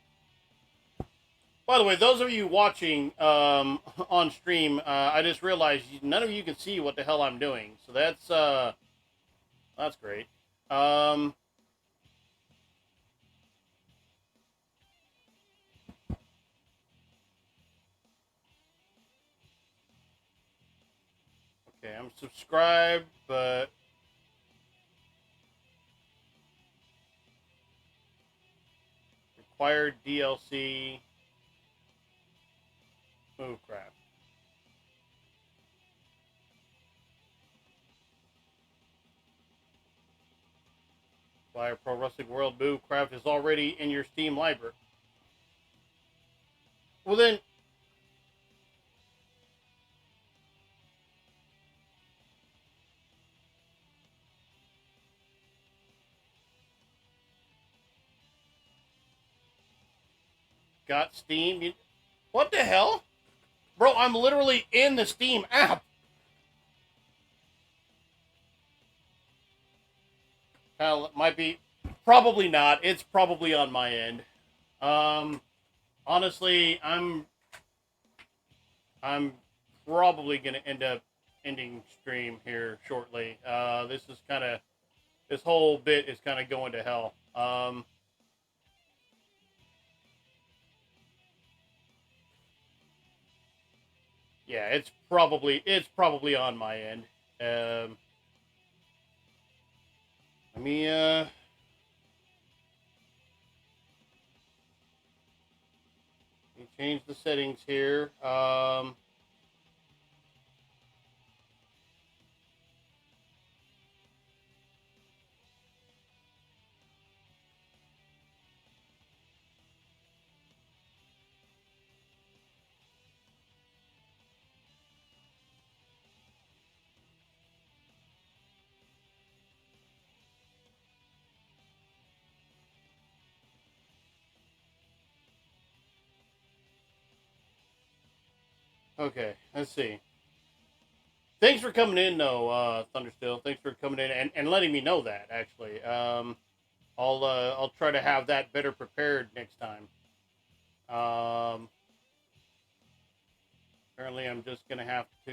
the way, those of you watching on stream, I just realized none of you can see what the hell I'm doing, so that's great. Okay, I'm subscribed, but required DLC Movecraft. Fire Pro Wrestling World Movecraft is already in your Steam library. Well then, got Steam. What the hell? Bro, I'm literally in the Steam app. Might be, probably not. It's probably on my end. Honestly, I'm probably gonna end up ending stream here shortly. This whole bit is kind of going to hell. Yeah, it's probably on my end. Let me change the settings here. Okay, let's see. Thanks for coming in, though, Thunderstill. Thanks for coming in and letting me know that, actually. I'll try to have that better prepared next time. Apparently I'm just gonna have to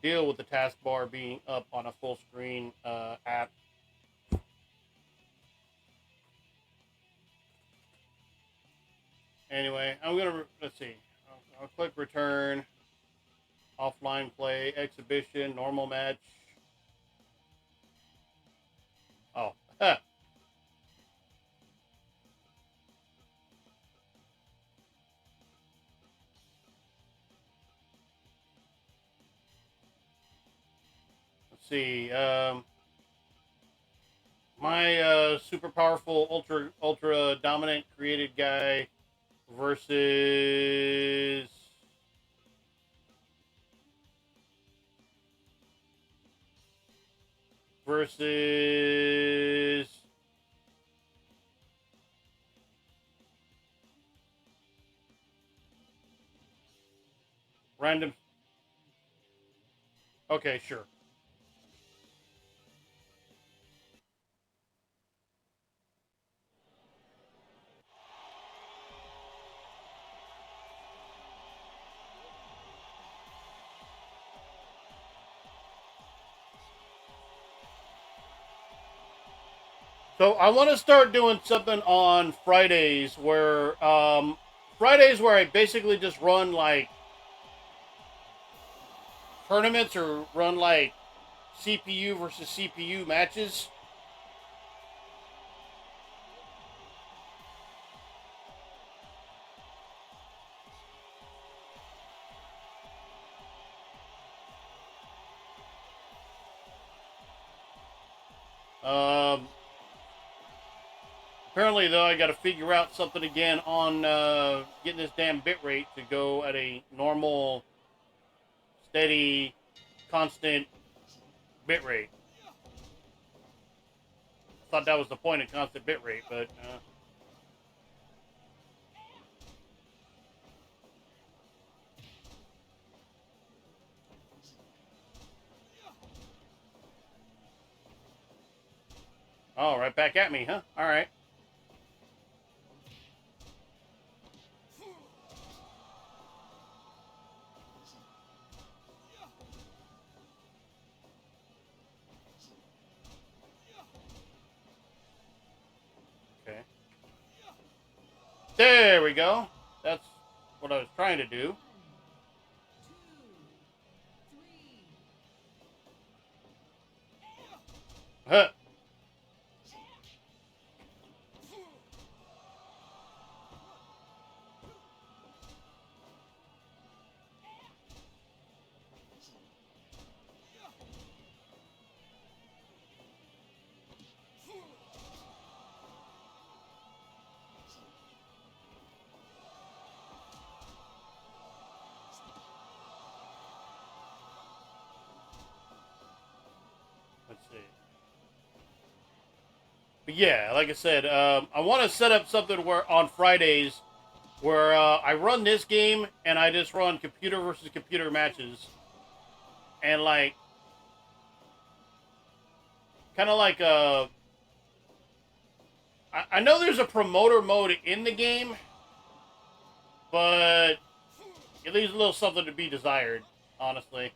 deal with the taskbar being up on a full screen app. Anyway, let's see. I'll click return, offline play, exhibition, normal match. Oh, huh. Let's see. My super powerful, ultra dominant created guy versus random. Okay, sure. So I want to start doing something on Fridays where I basically just run like tournaments or run like CPU versus CPU matches. Um, Apparently, though, I got to figure out something again on getting this damn bit rate to go at a normal, steady, constant bit rate. I thought that was the point of constant bit rate, but oh, right back at me, huh? All right. Okay. There we go. That's what I was trying to do. Huh. Let's see. But yeah, like I said, I want to set up something where on Fridays where I run this game and I just run computer versus computer matches, and like kind of like I know there's a promoter mode in the game, but it leaves a little something to be desired, honestly.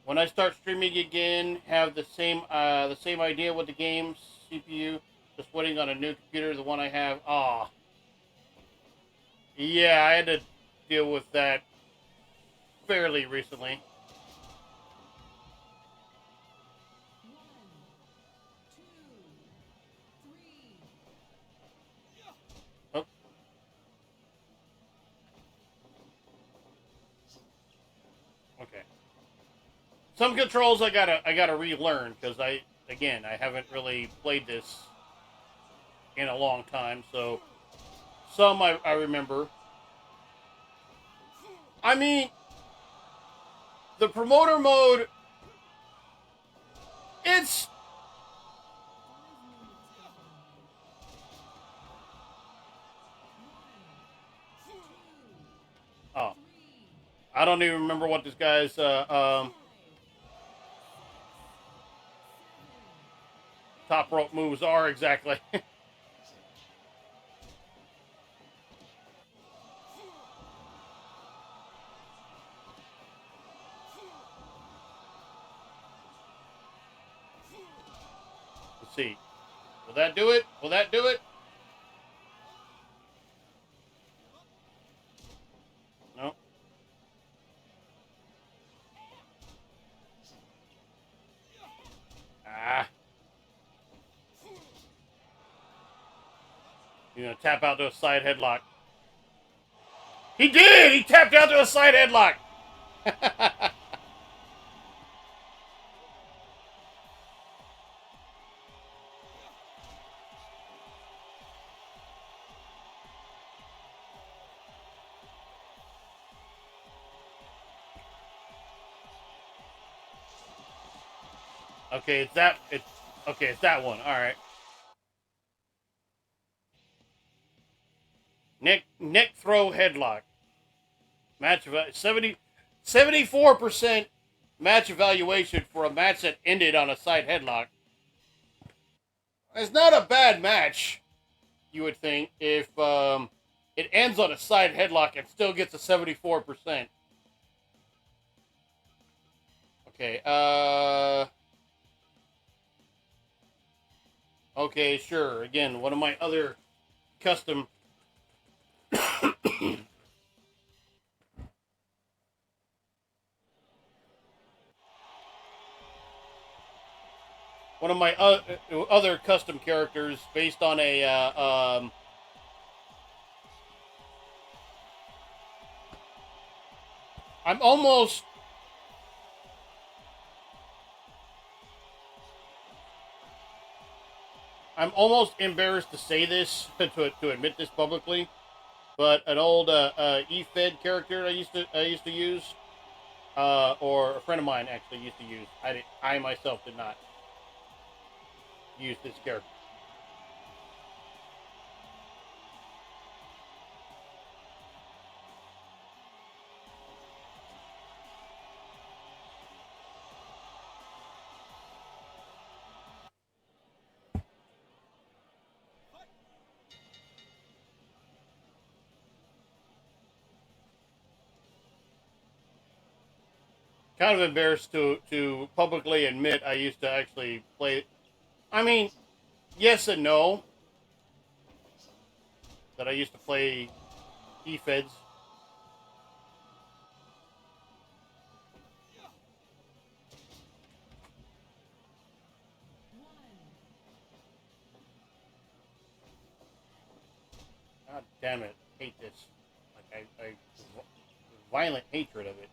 When I start streaming again, have the same idea with the game CPU. Just waiting on a new computer, the one I have. Ah, yeah, I had to deal with that fairly recently. Oh, okay. Some controls I gotta relearn because I haven't really played this in a long time. So some I remember. I mean, the promoter mode, it's I don't even remember what this guy's top rope moves are exactly. Let's see. Will that do it? Will that do it? No. Ah. You know, tap out to a side headlock. He did! He tapped out to a side headlock! Okay, it's that one. Alright. Neck throw headlock. Match of 74% match evaluation for a match that ended on a side headlock. It's not a bad match, you would think, if it ends on a side headlock and still gets a 74%. Okay, okay, sure. Again, one of my other custom one of my other custom characters based on a I'm almost embarrassed to say this, to admit this publicly, but an old E-Fed character I used to use, or a friend of mine actually used to use. I myself did not use this character. Kind of embarrassed to publicly admit I used to actually play. I mean, yes and no. That I used to play E-Feds. God damn it. I hate this. Like, I violent hatred of it.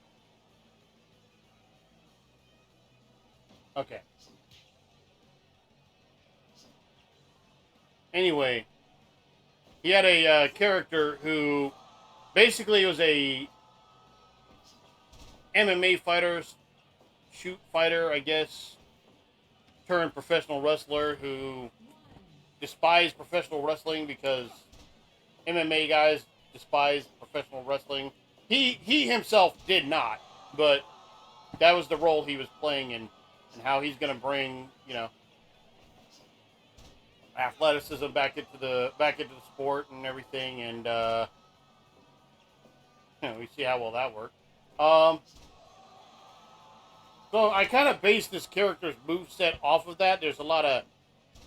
Okay. Anyway, he had a character who basically was a MMA fighter, shoot fighter, I guess, turned professional wrestler who despised professional wrestling because MMA guys despise professional wrestling. He himself did not, but that was the role he was playing and how he's going to bring, you know, athleticism back into the sport and everything, and you know, we see how well that worked. So I kind of based this character's moveset off of that. There's a lot of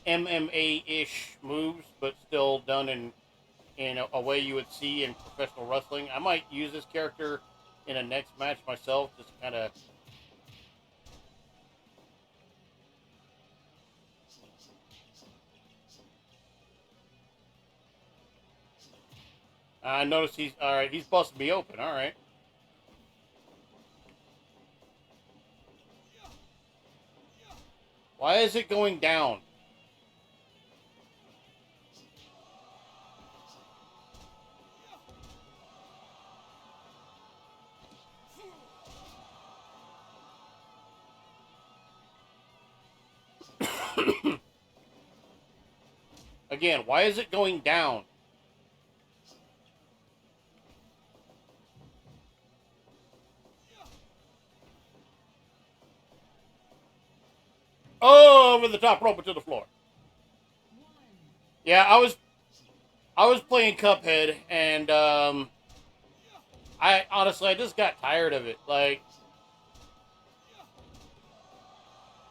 MMA-ish moves, but still done in a way you would see in professional wrestling. I might use this character in a next match myself, just kind of. I noticed he's all right. He's busting me open. All right. Why is it going down? Again, why is it going down? over the top rope to the floor. Yeah, I was playing Cuphead, and I honestly I just got tired of it. Like,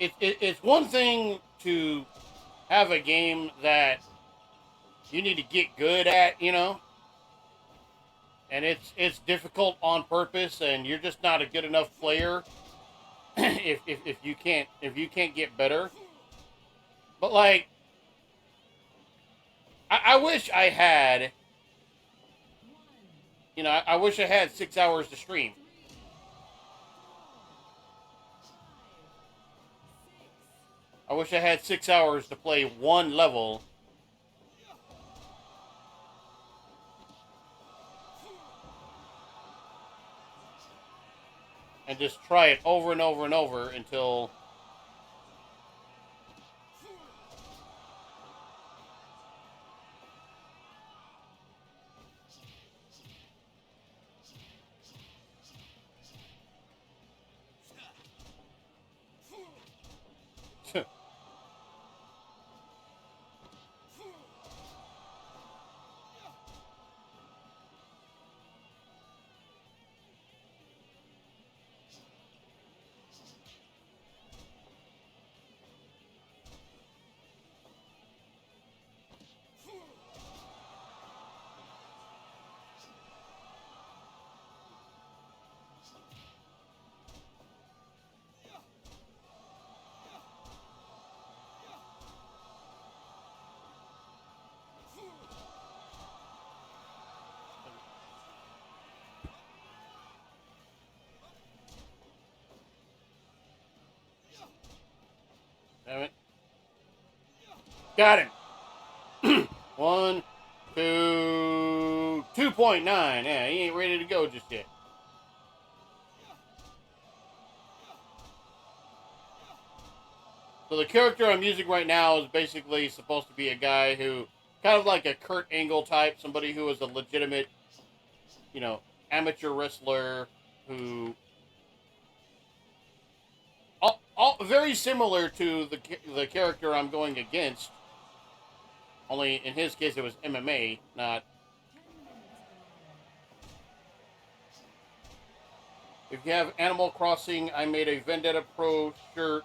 it's one thing to have a game that you need to get good at, you know, and it's difficult on purpose, and you're just not a good enough player if you can't get better. But like, I wish I had, you know, I wish I had 6 hours to stream. I wish I had 6 hours to play one level. And just try it over and over and over until damn it. Got him. 1, 2, 2.9. Yeah, he ain't ready to go just yet. So the character I'm using right now is basically supposed to be a guy who, kind of like a Kurt Angle type, somebody who is a legitimate, you know, amateur wrestler who, very similar to the character I'm going against. Only in his case it was MMA, not. If you have Animal Crossing, I made a Vendetta Pro shirt.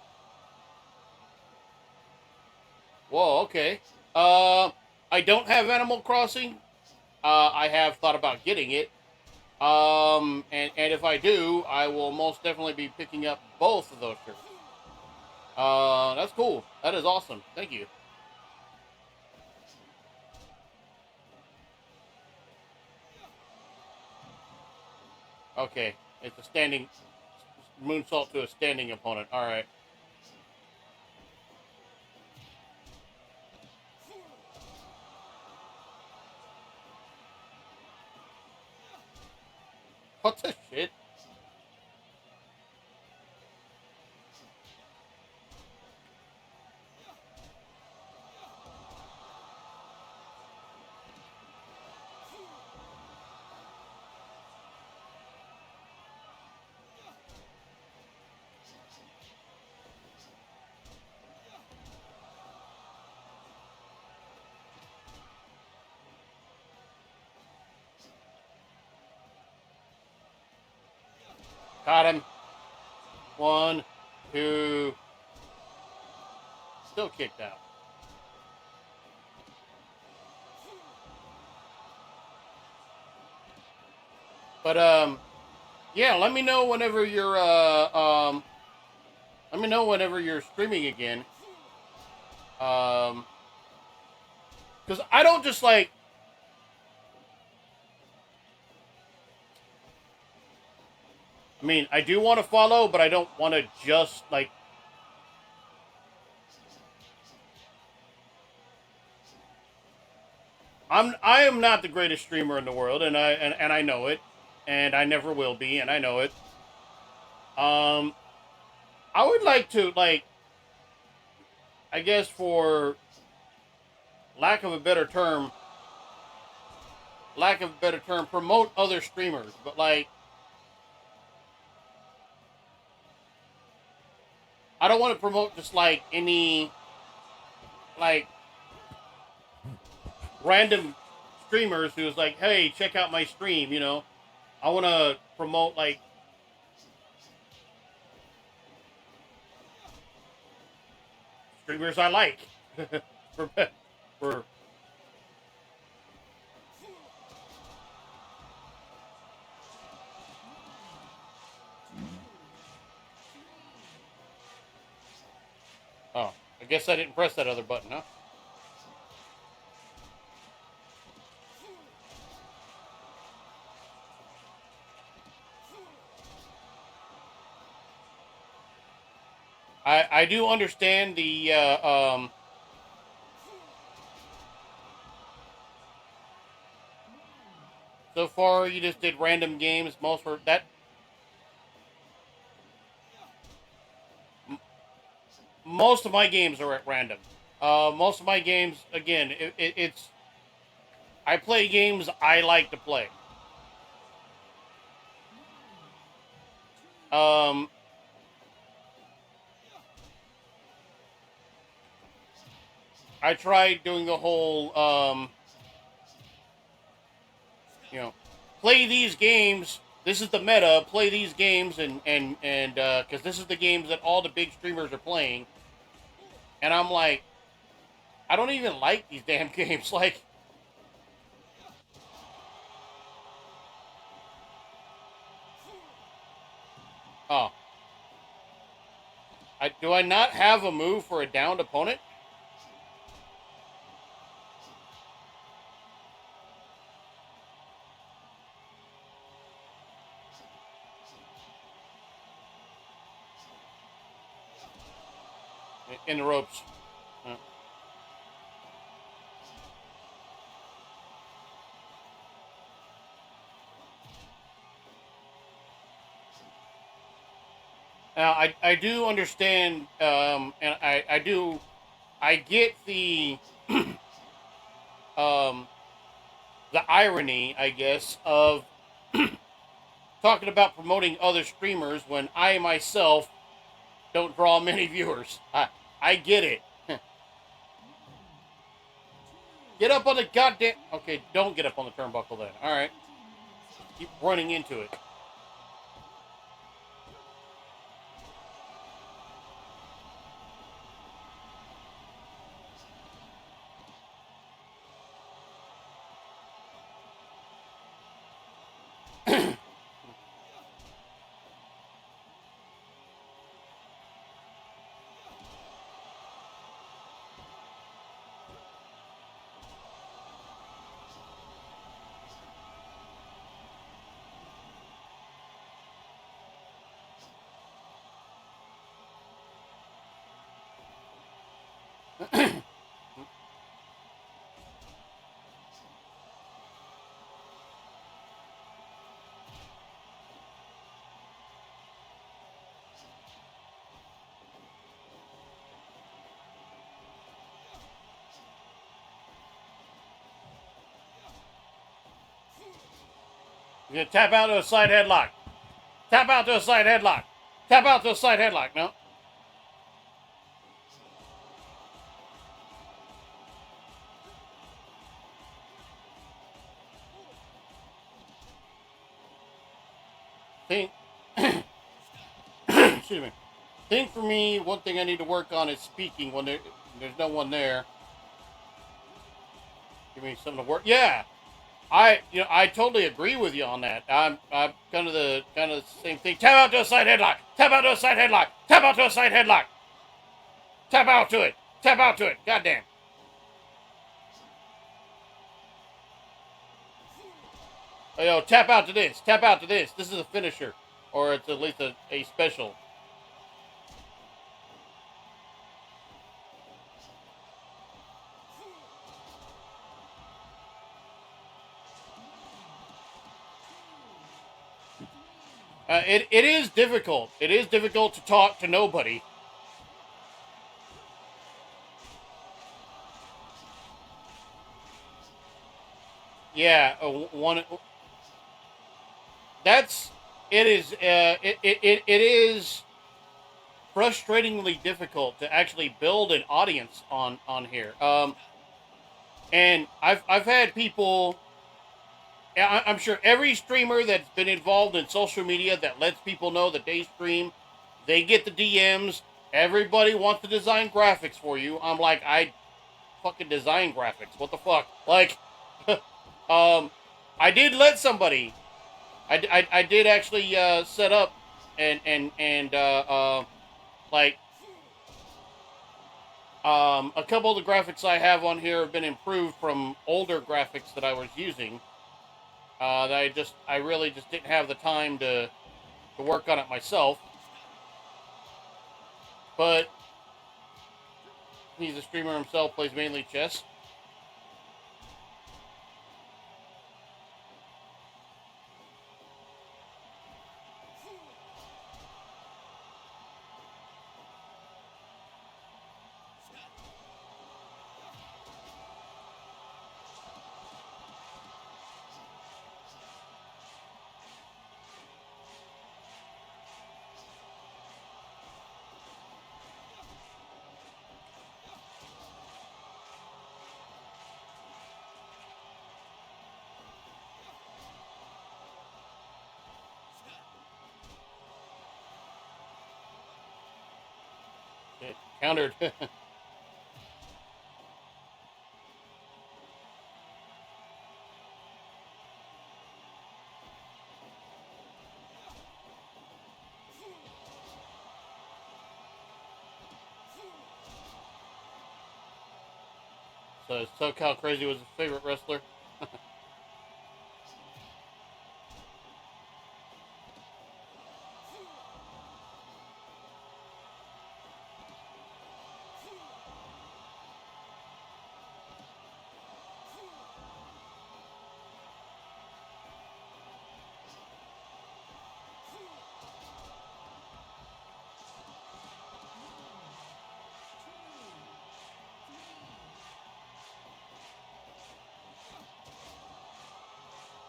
Whoa, okay. I don't have Animal Crossing. I have thought about getting it. And if I do, I will most definitely be picking up both of those shirts. That's cool. That is awesome. Thank you. Okay, it's a standing moonsault to a standing opponent. All right. What the shit? Got him. 1, 2. Still kicked out. But yeah. Let me know whenever you're let me know whenever you're streaming again. Because I don't just like. I mean, I do want to follow, but I don't want to just like. I am not the greatest streamer in the world, and I know it, and I never will be, and I know it. I would like to, like, I guess for lack of a better term, promote other streamers, but like, I don't want to promote just like any like random streamers who's like, hey, check out my stream, you know. I want to promote like streamers I like. for, for Oh, I guess I didn't press that other button, huh? I do understand the so far you just did random games. Most were that most of my games are at random. Most of my games, again, it's I play games I like to play. I tried doing the whole, you know, play these games. This is the meta. Play these games, and because this is the games that all the big streamers are playing. And I'm like, I don't even like these damn games. Like, oh, do I not have a move for a downed opponent? In the ropes. Now, I do understand, and I get the, the irony, I guess, of talking about promoting other streamers when I myself don't draw many viewers. I get it. Get up on the goddamn... Okay, don't get up on the turnbuckle then. All right. Keep running into it. You're gonna tap out to a side headlock. Tap out to a side headlock. Tap out to a side headlock. No. Think. Excuse me. Think for me, one thing I need to work on is speaking when there's no one there. Give me something to work. Yeah. I totally agree with you on that. I'm kind of the same thing. Tap out to a side headlock. Tap out to a side headlock. Tap out to a side headlock. Tap out to it. Tap out to it. Goddamn. Oh, yo, tap out to this. Tap out to this. This is a finisher, or it's at least a special. It is difficult. It is difficult to talk to nobody. Yeah, one. That's it is. It is. frustratingly difficult to actually build an audience on here. And I've had people. I'm sure every streamer that's been involved in social media that lets people know that they stream, they get the DMs. Everybody wants to design graphics for you. I'm like, I fucking design graphics. What the fuck? Like, I did let somebody. I did actually set up and like a couple of the graphics I have on here have been improved from older graphics that I was using. That I really just didn't have the time to work on it myself. But he's a streamer himself, plays mainly chess. It countered. So Soundcrazy Crazy was his favorite wrestler.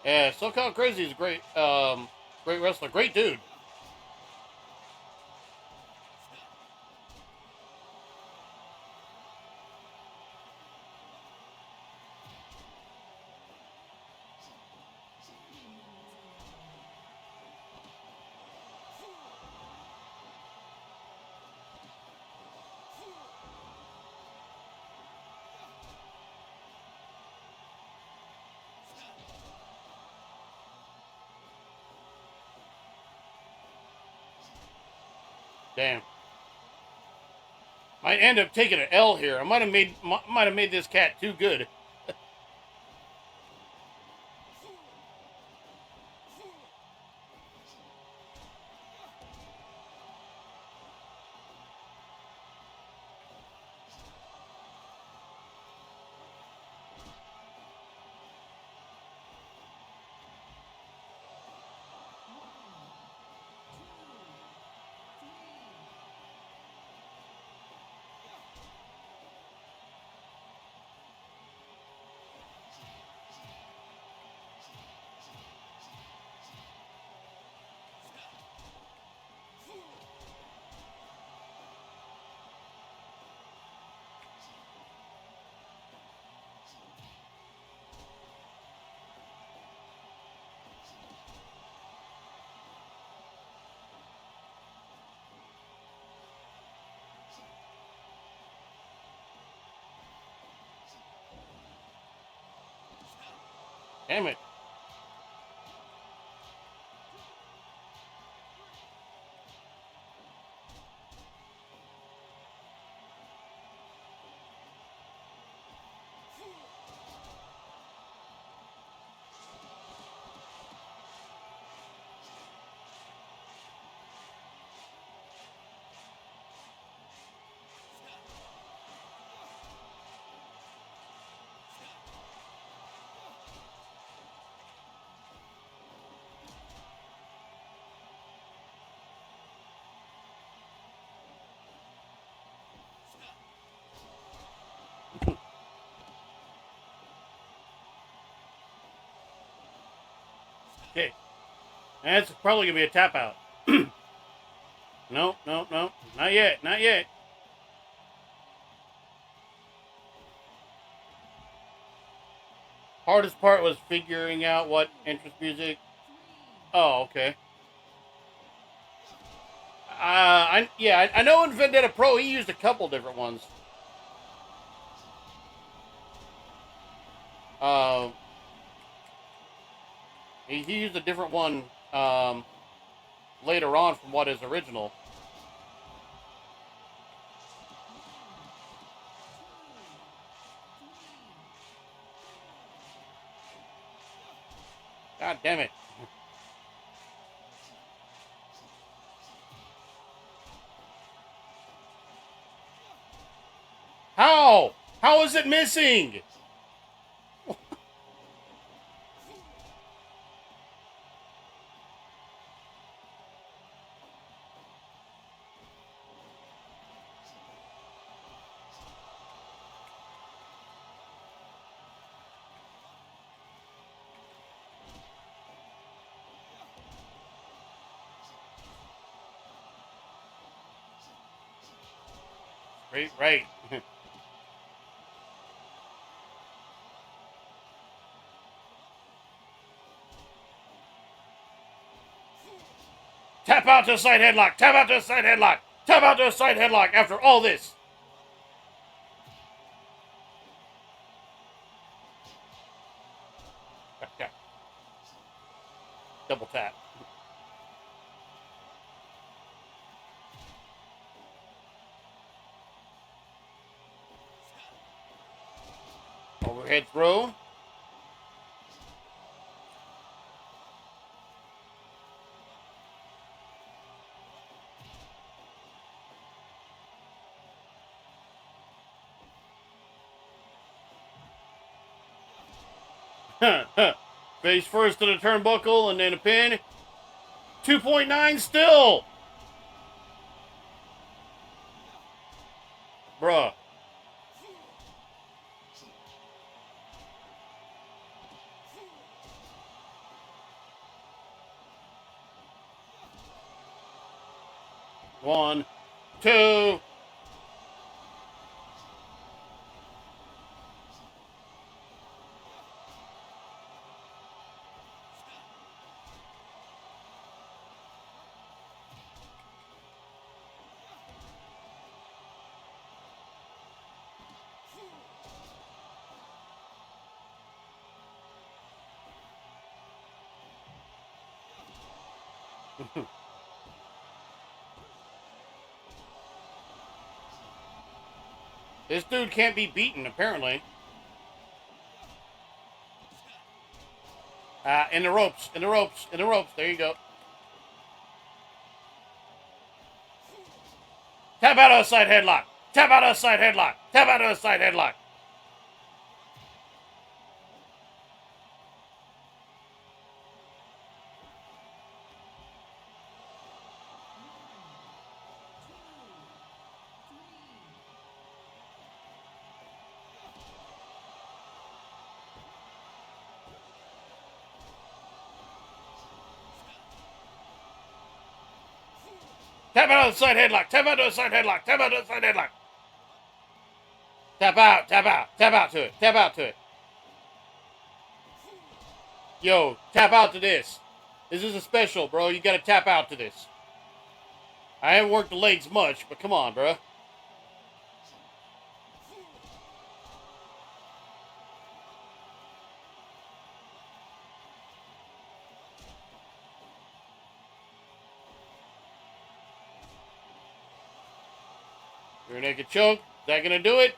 Yeah, Soundcrazy Crazy is a great wrestler, great dude. Damn. Might end up taking an L here. I might have made this cat too good. Damn it. Okay. That's probably going to be a tap out. No, no, no. Not yet. Not yet. Hardest part was figuring out what entrance music. Oh, okay. I know in Vendetta Pro he used a couple different ones. Uh, he used a different one later on from what is original. God damn it. How? How is it missing? Right. Tap out to a side headlock. Tap out to a side headlock. Tap out to a side headlock after all this. Double tap. Overhead throw. Face first to the turnbuckle and then a pin. 2.9 still. Bruh. One, two. This dude can't be beaten, apparently. In the ropes, in the ropes, in the ropes. There you go. Tap out of a side headlock. Tap out of a side headlock. Tap out of a side headlock. Tap out of the side headlock. Tap out of the side headlock. Tap out of the side headlock. Tap out. Tap out. Tap out to it. Tap out to it. Yo, tap out to this. This is a special, bro. You gotta tap out to this. I haven't worked the legs much, but come on, bro. Rear naked choke. Is that gonna do it?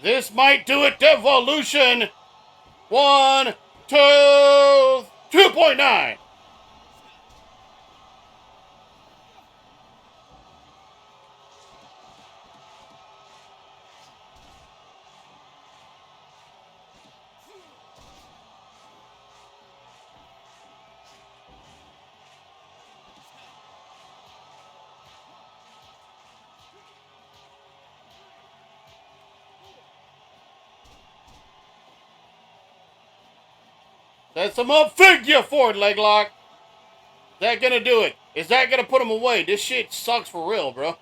This might do it. Devolution. 1, 2, 2.9. Sets him up. Figure forward leg lock. Is that gonna do it? Is that gonna put him away? This shit sucks for real, bro.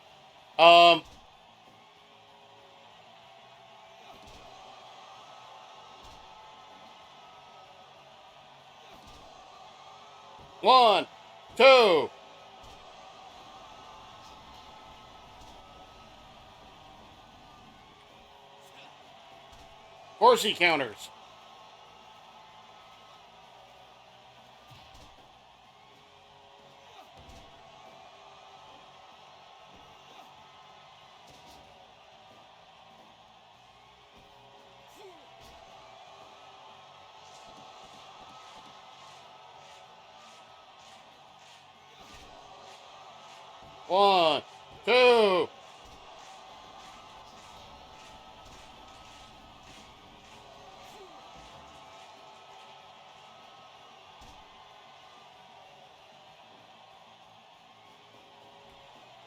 1, 2. Of course he counters. One, two.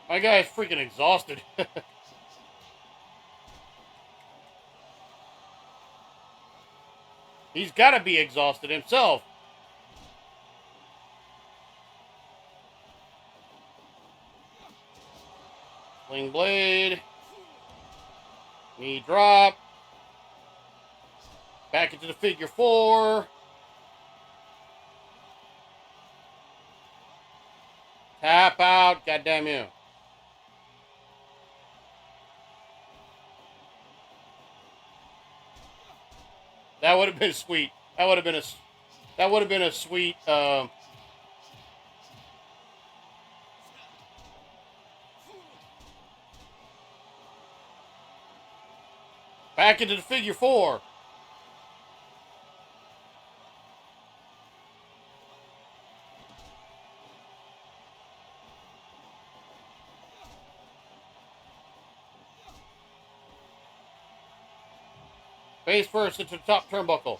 My guy is freaking exhausted. He's got to be exhausted himself. Sling blade. Knee drop. Back into the figure four. Tap out. Goddamn you. That would have been sweet. That would have been a sweet back into the figure four. Face first into the top turnbuckle.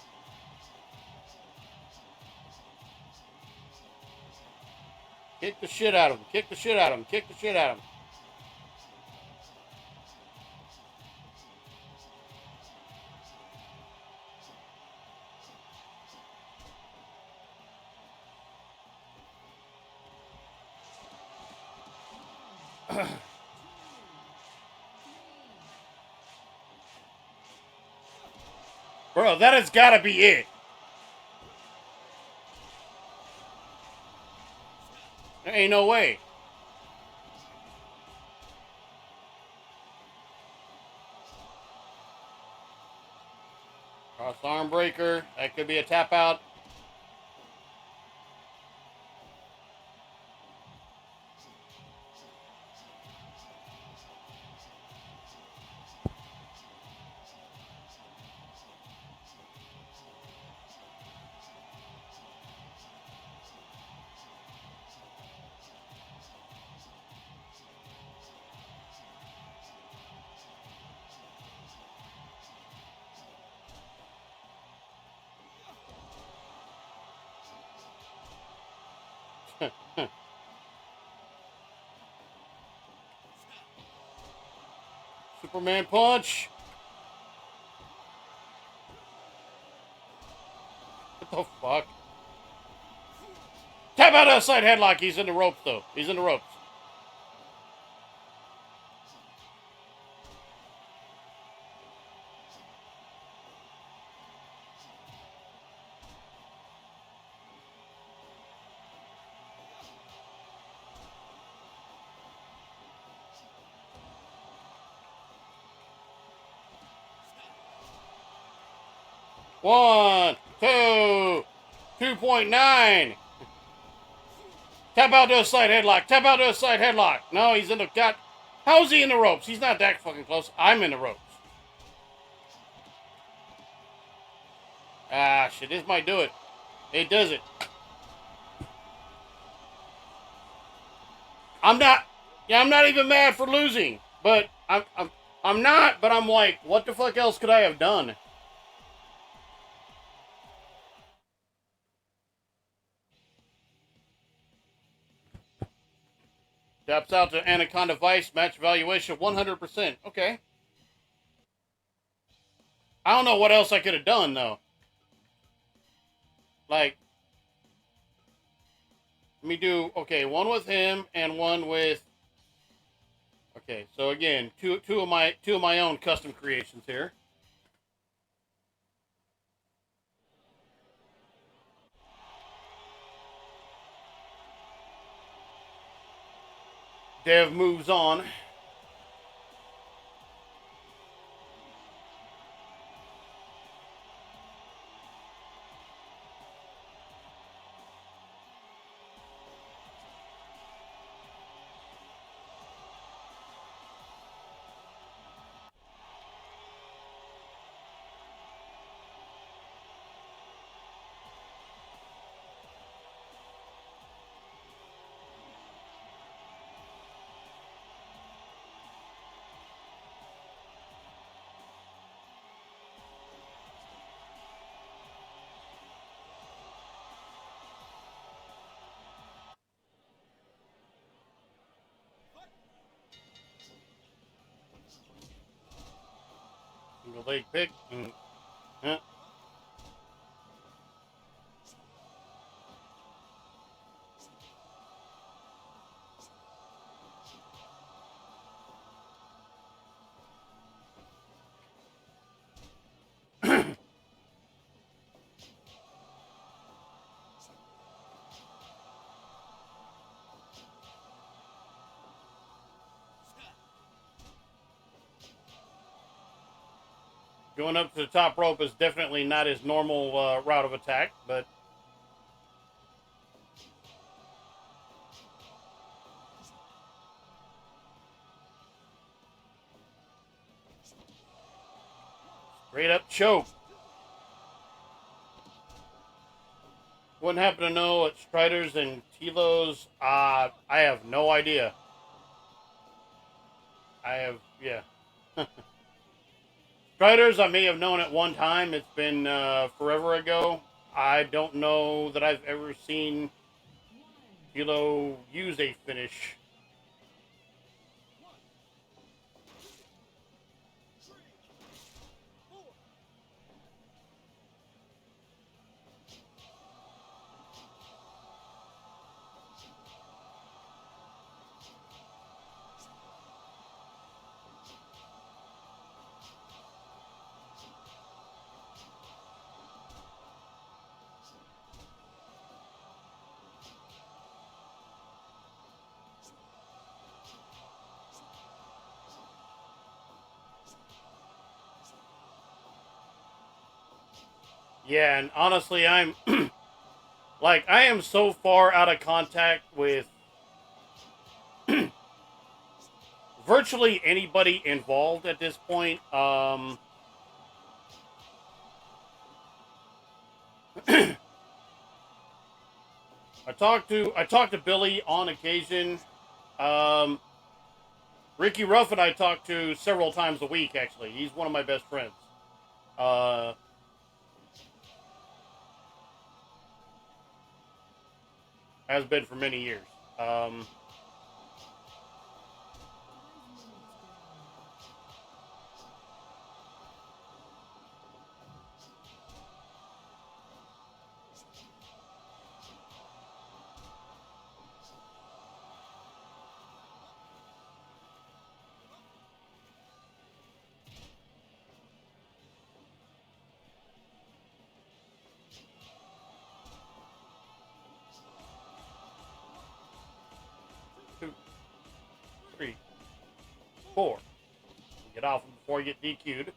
Kick the shit out of him. Kick the shit out of him. Kick the shit out of him. Bro, that has got to be it. There ain't no way. Cross arm breaker. That could be a tap out. Superman punch. What the fuck? Tap out outside headlock. He's in the ropes, though. He's in the ropes. One, two, 2.9. Tap out to a side headlock. Tap out to a side headlock. No, he's in the gut. How is he in the ropes? He's not that fucking close. I'm in the ropes. Ah, shit. This might do it. It does it. I'm not even mad for losing, but I'm not, but I'm like, what the fuck else could I have done? Taps out to Anaconda Vice. Match valuation 100%. Okay. I don't know what else I could have done, though. Like, let me do, okay, one with him and one with, okay, so again, two of my own custom creations here. Dev moves on. Single leg pick. Huh. Going up to the top rope is definitely not his normal route of attack, but straight up choke. Wouldn't happen to know what Strider's and Tilo's. I have no idea. Yeah. Striders, I may have known at one time. It's been forever ago. I don't know that I've ever seen Tilo use a finish. Yeah, and honestly, I'm like, I am so far out of contact with virtually anybody involved at this point. I talked to Billy on occasion. Um, Ricky Ruffin I talk to several times a week. Actually, he's one of my best friends. Uh, has been for many years. Um, 2, 3, 4. Get off him before you get DQ'd.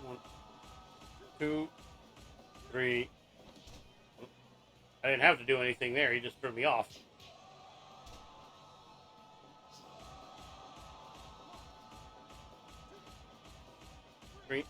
One, 2, 3. I didn't have to do anything there. He just threw me off. Three.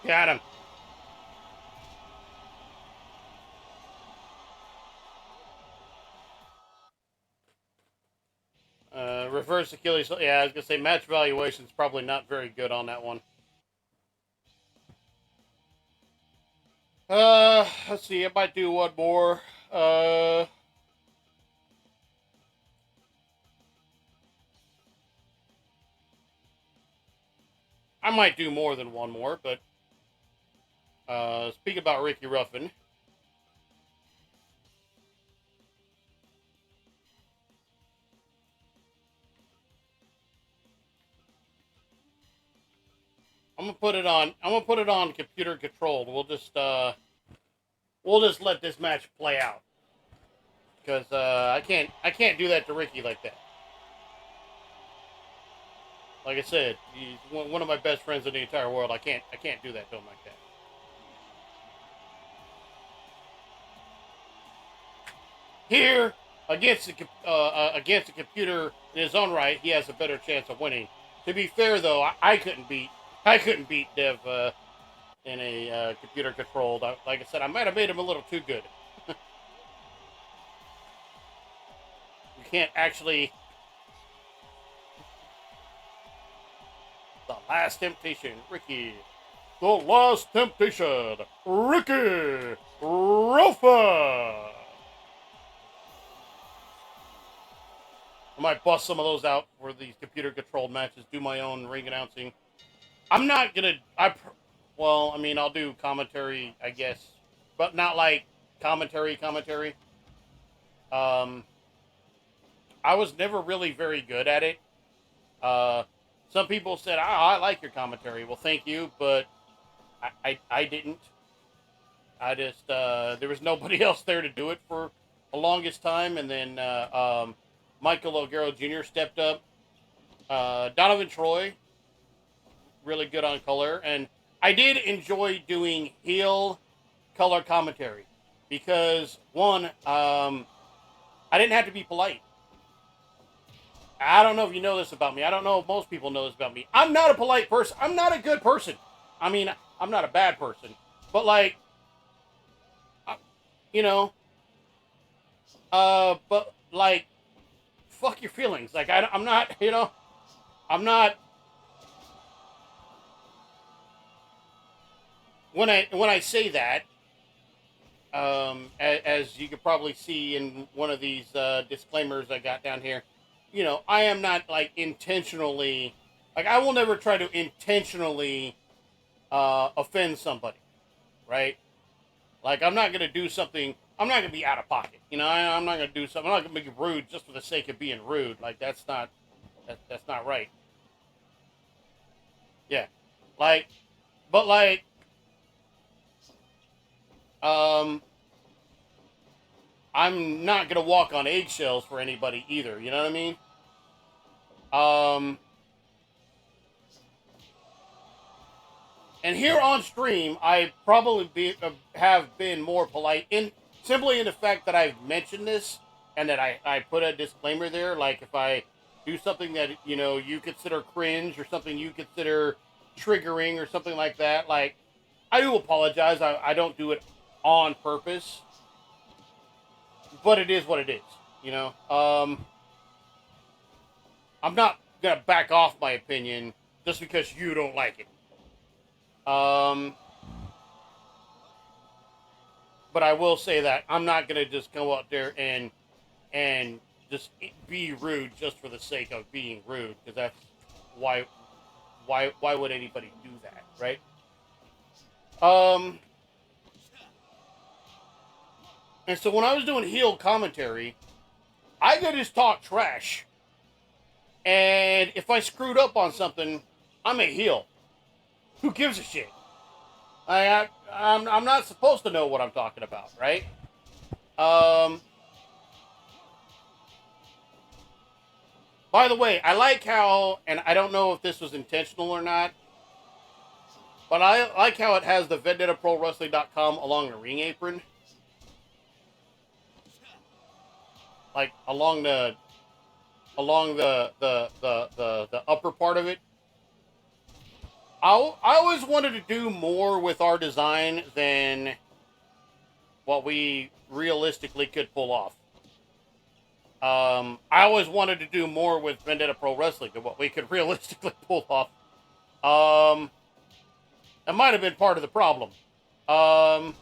Got him. Reverse Achilles. Yeah, I was going to say match valuation's probably not very good on that one. Let's see. I might do one more. I might do more than one more, but speak about Ricky Ruffin. I'm gonna put it on computer controlled. We'll just let this match play out because I can't do that to Ricky like that. Like I said, he's one of my best friends in the entire world. I can't do that to him like that. Here, against the computer in his own right, he has a better chance of winning. To be fair, though, I couldn't beat Dev in a computer controlled. Like I said, I might have made him a little too good. You can't actually. The Last Temptation, Ricky. The Last Temptation, Ricky Rolf. I might bust some of those out for these computer-controlled matches. Do my own ring announcing. I'm not gonna. Well, I mean, I'll do commentary, I guess, but not like commentary. I was never really very good at it. Some people said, I like your commentary. Well, thank you, but I didn't. I just, there was nobody else there to do it for the longest time, and then Michael O'Garo Jr. stepped up. Donovan Troy, really good on color, and I did enjoy doing heel color commentary because, one, I didn't have to be polite. I don't know if you know this about me. I don't know if most people know this about me. I'm not a polite person. I'm not a good person. I mean, I'm not a bad person. But, like, you know, but, like, fuck your feelings. Like, I'm not, you know, I'm not. When I say that, as you could probably see in one of these disclaimers I got down here, you know, I am not, like, intentionally, like, I will never try to intentionally offend somebody, right? Like, I'm not going to do something, I'm not going to be out of pocket, you know, I'm not going to do something, I'm not going to be rude just for the sake of being rude, like, that's not right. Yeah, like, but, like, I'm not going to walk on eggshells for anybody either, you know what I mean? And here on stream, I probably have been more polite simply in the fact that I've mentioned this and that I put a disclaimer there. Like if I do something that, you know, you consider cringe or something you consider triggering or something like that, like I do apologize. I don't do it on purpose, but it is what it is, you know? I'm not going to back off my opinion just because you don't like it. But I will say that I'm not gonna just go out there and just be rude just for the sake of being rude, because that's why would anybody do that, right? And so when I was doing heel commentary, I could just talk trash, and if I screwed up on something, I'm a heel. Who gives a shit? I'm not supposed to know what I'm talking about, right? By the way, I like how, and I don't know if this was intentional or not, but I like how it has the VendettaProWrestling.com along the ring apron. Like, along the upper part of it. I always wanted to do more with our design than what we realistically could pull off. I always wanted to do more with Vendetta Pro Wrestling than what we could realistically pull off. That might have been part of the problem. And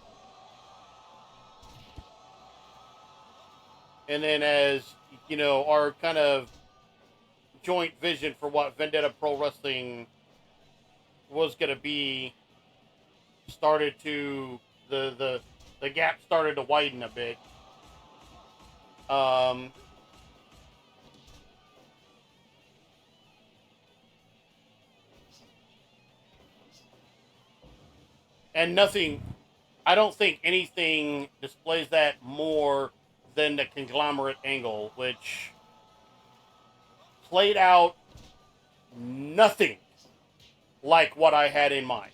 then as, our kind of joint vision for what Vendetta Pro Wrestling was going to be started to, the gap started to widen a bit. And I don't think anything displays that more than the conglomerate angle, which played out nothing like what I had in mind.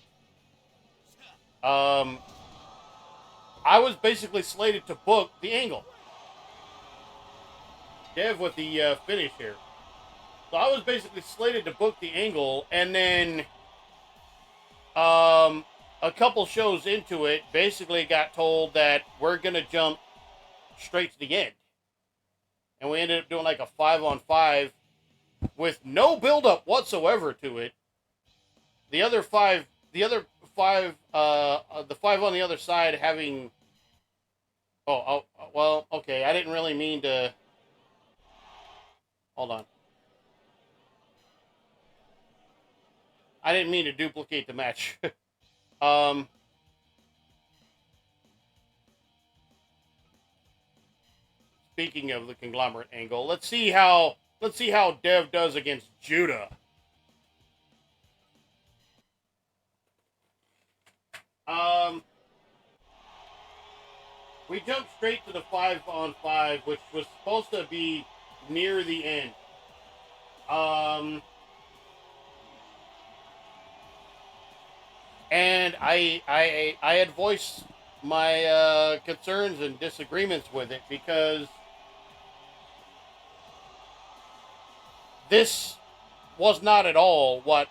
I was basically slated to book the angle. Dev with the finish here. So I was basically slated to book the angle, and then a couple shows into it, basically got told that we're going to jump straight to the end. And we ended up doing like a 5-on-5 with no build-up whatsoever to it. The five on the other side having... well, okay, I didn't really mean to... Hold on. I didn't mean to duplicate the match. Speaking of the conglomerate angle, let's see how Dev does against Judah. We jumped straight to the 5-on-5, which was supposed to be near the end. And I had voiced my concerns and disagreements with it because this was not at all what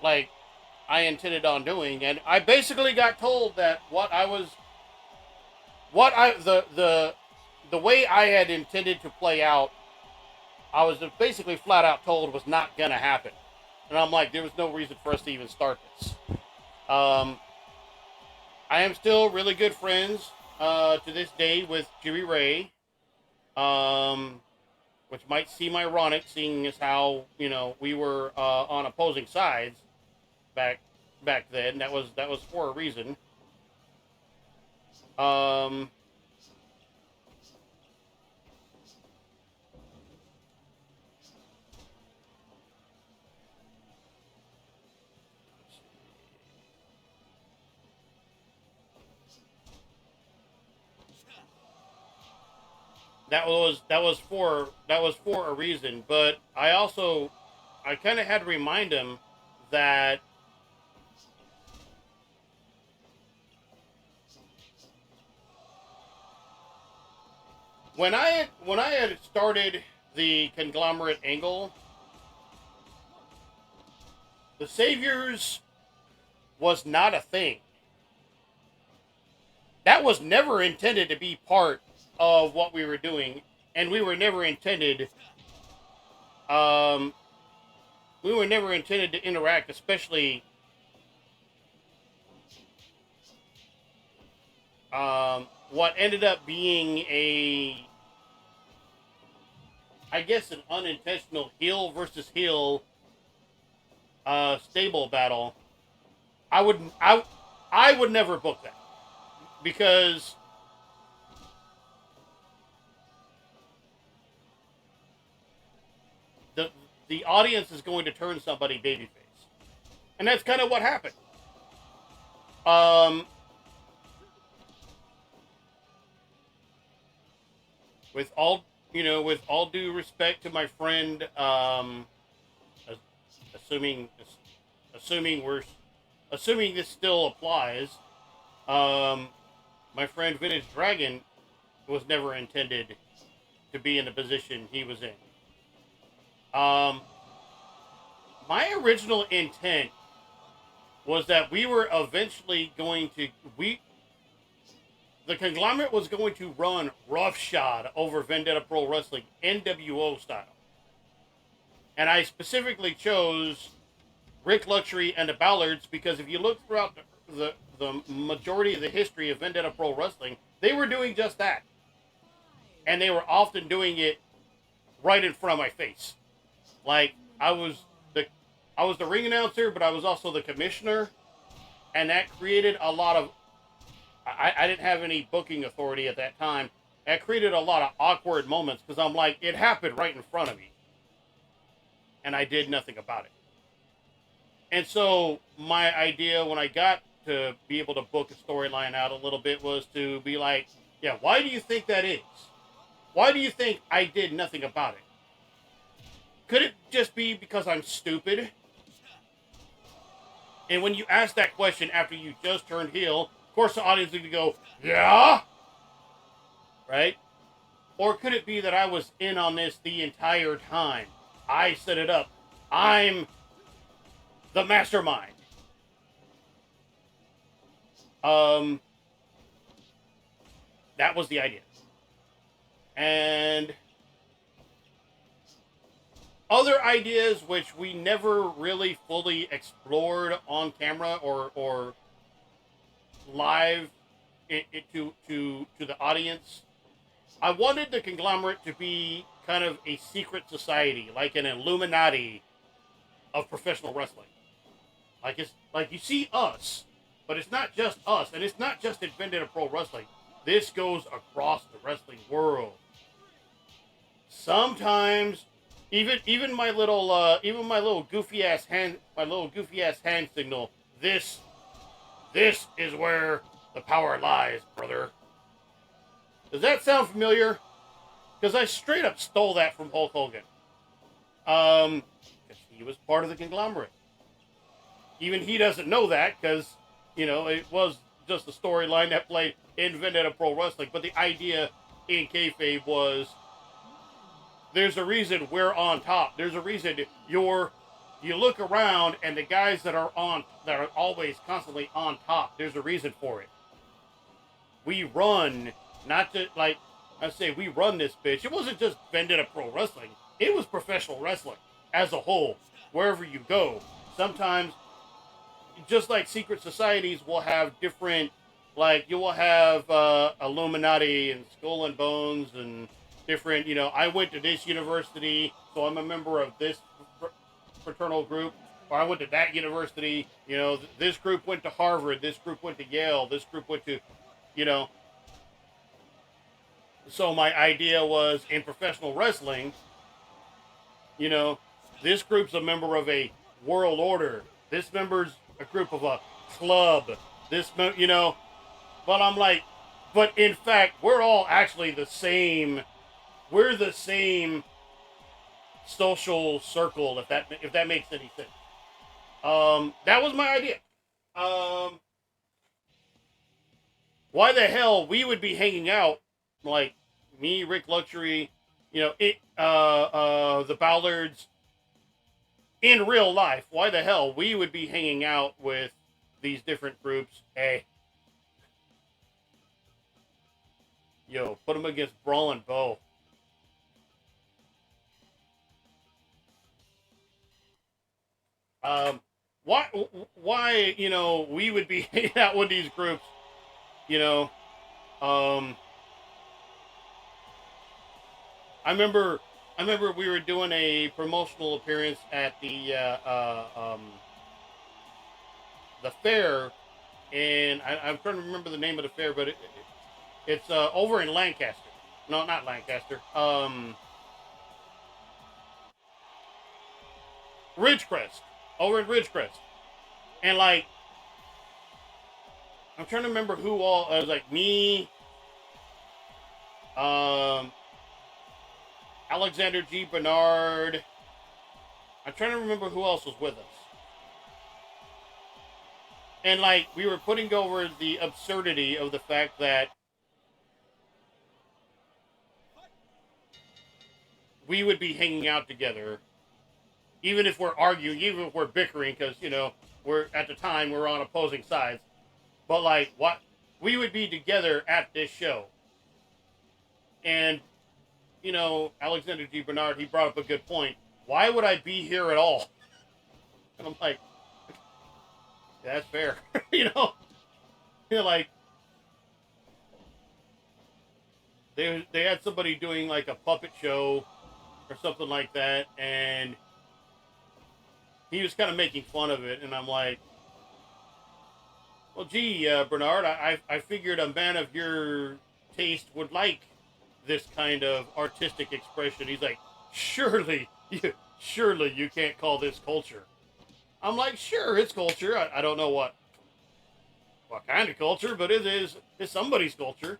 I intended on doing, and I basically got told that the way I had intended to play out, I was basically flat out told was not gonna happen, and I'm like, there was no reason for us to even start this. I am still really good friends to this day with Jimmy Ray, which might seem ironic, seeing as how we were on opposing sides back then. That was for a reason. That was for a reason, but I kind of had to remind him that when I had started the conglomerate angle, the Saviors was not a thing. That was never intended to be part of what we were doing, and we were never intended to interact, especially what ended up being an unintentional heel versus heel stable battle. I would never book that, because the audience is going to turn somebody babyface. And that's kind of what happened. With all due respect to my friend, assuming this still applies, my friend Vintage Dragon was never intended to be in the position he was in. My original intent was that we were eventually going to the conglomerate was going to run roughshod over Vendetta Pro Wrestling NWO style, and I specifically chose Rick Luxury and the Ballards because if you look throughout the majority of the history of Vendetta Pro Wrestling, they were doing just that, and they were often doing it right in front of my face. Like I was the ring announcer, but I was also the commissioner, and that created a lot of. I didn't have any booking authority at that time. That created a lot of awkward moments because I'm like, it happened right in front of me, and I did nothing about it. And so my idea when I got to be able to book a storyline out a little bit was to be like, yeah, why do you think that is? Why do you think I did nothing about it? Could it just be because I'm stupid? And when you ask that question after you just turned heel, of course the audience is going to go, yeah? Right? Or could it be that I was in on this the entire time? I set it up. I'm the mastermind. That was the idea. And other ideas which we never really fully explored on camera or live to the audience. I wanted the conglomerate to be kind of a secret society, like an Illuminati of professional wrestling. Like it's like you see us, but it's not just us, and it's not just in Vendetta Pro Wrestling. This goes across the wrestling world. Sometimes, even my little goofy ass hand signal. This is where the power lies, brother. Does that sound familiar? Because I straight up stole that from Hulk Hogan. Because he was part of the conglomerate. Even he doesn't know that because, it was just a storyline that played in Vendetta Pro Wrestling. But the idea in kayfabe was, there's a reason we're on top. There's a reason you look around and the guys that are always constantly on top, there's a reason for it. We run, not to, like I say, we run this bitch. It wasn't just Vendetta Pro Wrestling. It was professional wrestling as a whole, wherever you go. Sometimes, just like secret societies will have different, like you will have Illuminati and Skull and Bones and different, I went to this university, so I'm a member of this fraternal group, or I went to that university, this group went to Harvard, this group went to Yale, this group went to, So my idea was in professional wrestling, this group's a member of a world order. This member's a group of a club. But I'm like, but in fact, we're all actually the same. We're the same social circle, if that makes any sense. That was my idea. Why the hell we would be hanging out, like me, Rick Luxury, the Ballards, in real life? Why the hell we would be hanging out with these different groups? Hey, put them against Brawl and Bo. Why, we would be hanging out with these groups, I remember we were doing a promotional appearance at the fair, and I'm trying to remember the name of the fair, but it's over in Lancaster. No, not Lancaster. Ridgecrest. Over in Ridgecrest. And like, I'm trying to remember who all, it was like me, Alexander G. Bernard. I'm trying to remember who else was with us. And like, we were putting over the absurdity of the fact that we would be hanging out together, even if we're arguing, even if we're bickering, because, we're at the time we're on opposing sides, but like what we would be together at this show, and you know, Alexander G. Bernard, he brought up a good point. Why would I be here at all? And I'm like, yeah, that's fair. You know, you're like, they had somebody doing like a puppet show or something like that, and he was kind of making fun of it, and I'm like, well, gee, Bernard, I figured a man of your taste would like this kind of artistic expression. He's like, surely you can't call this culture. I'm like, sure, it's culture. I don't know what kind of culture, but it's somebody's culture.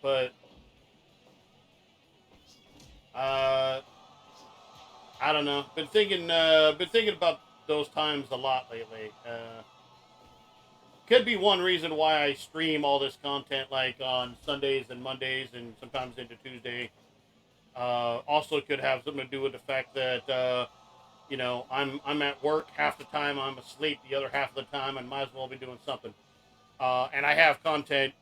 But I don't know. Been thinking about those times a lot lately. Could be one reason why I stream all this content like on Sundays and Mondays and sometimes into Tuesday. Also could have something to do with the fact that you know, I'm at work half the time, I'm asleep the other half of the time, and might as well be doing something. And I have content.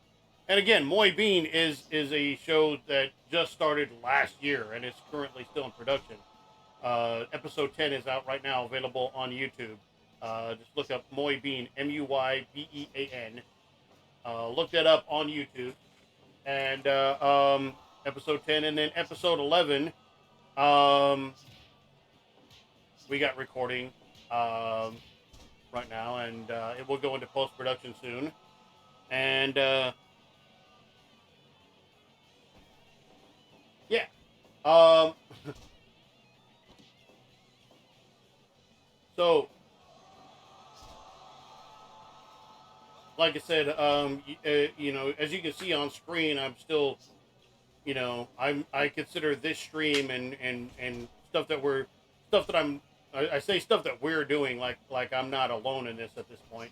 And again, Moy Bean is a show that just started last year and is currently still in production. Episode 10 is out right now, available on YouTube. Just look up Moy Bean, Muybean. Look that up on YouTube. And episode 10, and then episode 11, we got recording right now, and it will go into post-production soon. And yeah. So, like I said, you know, as you can see on screen, I'm still, you know, I consider this stream and stuff that I say stuff that we're doing like I'm not alone in this at this point.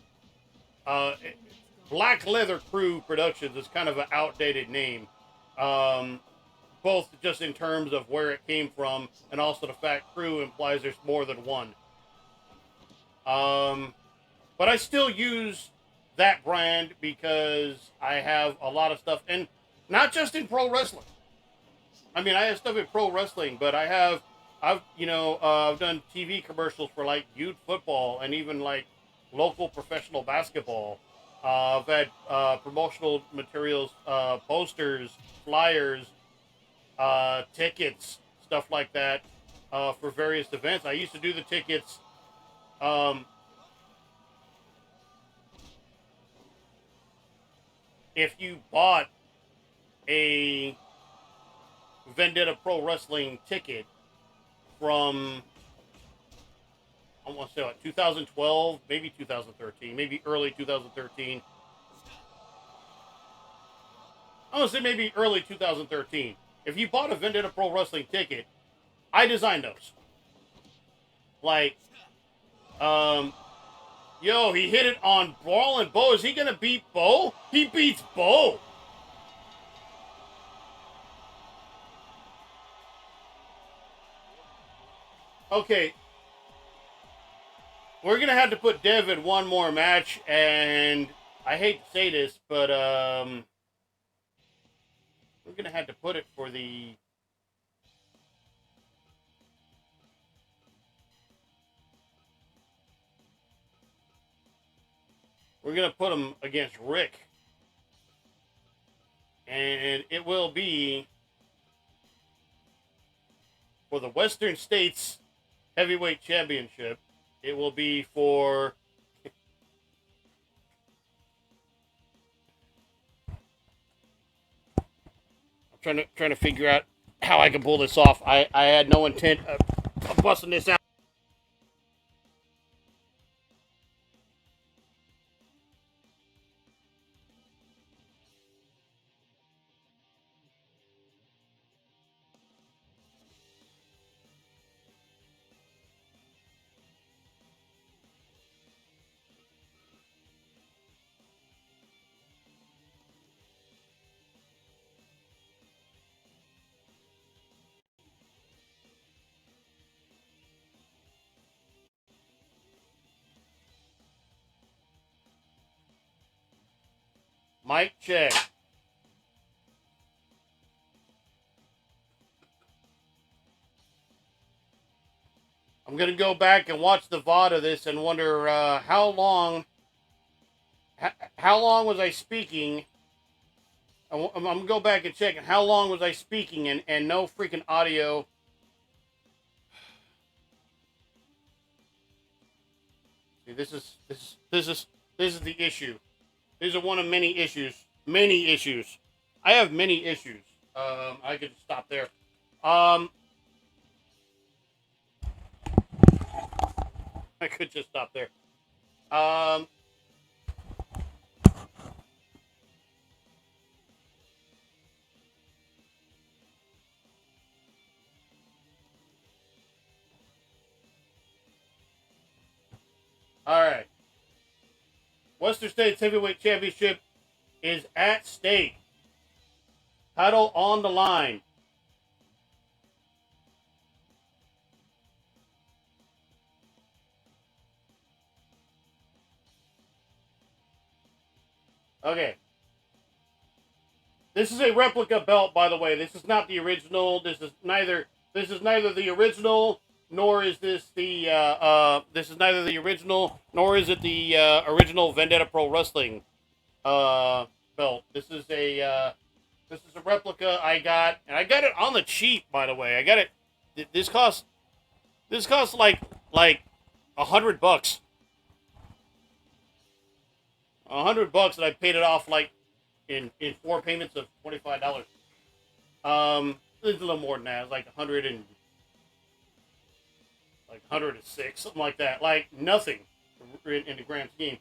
Black Leather Krew Productions is kind of an outdated name, both just in terms of where it came from and also the fact Krew implies there's more than one. But I still use that brand because I have a lot of stuff, and not just in pro wrestling. I mean, I have stuff in pro wrestling, but I've done TV commercials for like youth football and even like local professional basketball. I've had promotional materials, posters, flyers, tickets, stuff like that for various events. I used to do the tickets. If you bought a Vendetta Pro Wrestling ticket from, I want to say what, 2012, maybe 2013, maybe early 2013. I want to say maybe early 2013. If you bought a Vendetta Pro Wrestling ticket, I designed those. Like, yo, he hit it on Brawl and Bo. Is he going to beat Bo? He beats Bo. Okay. We're going to have to put Dev in one more match, and I hate to say this, but we're going to have to put it for the... We're going to put him against Rick. And it will be for the Western States Heavyweight Championship. It will be for... I'm trying to figure out how I can pull this off. I had no intent of busting this out. Mic check. I'm going to go back and watch the VOD of this and wonder how long was I speaking. I'm going to go back and check how long was I speaking and no freaking audio. See, this is the issue. These are one of many issues. Many issues. I have many issues. I could stop there. I could just stop there. All right. Western States Heavyweight Championship is at stake. Title on the line. Okay. This is a replica belt, by the way. This is not the original. This is neither the original, nor is this the this is neither the original, nor is it the original Vendetta Pro Wrestling belt. This is a replica I got, and I got it on the cheap, by the way. I got it. This costs like $100. $100, and I paid it off like in 4 payments of $25. It's a little more than that. It's like 106, something like that. Like nothing in the grand scheme.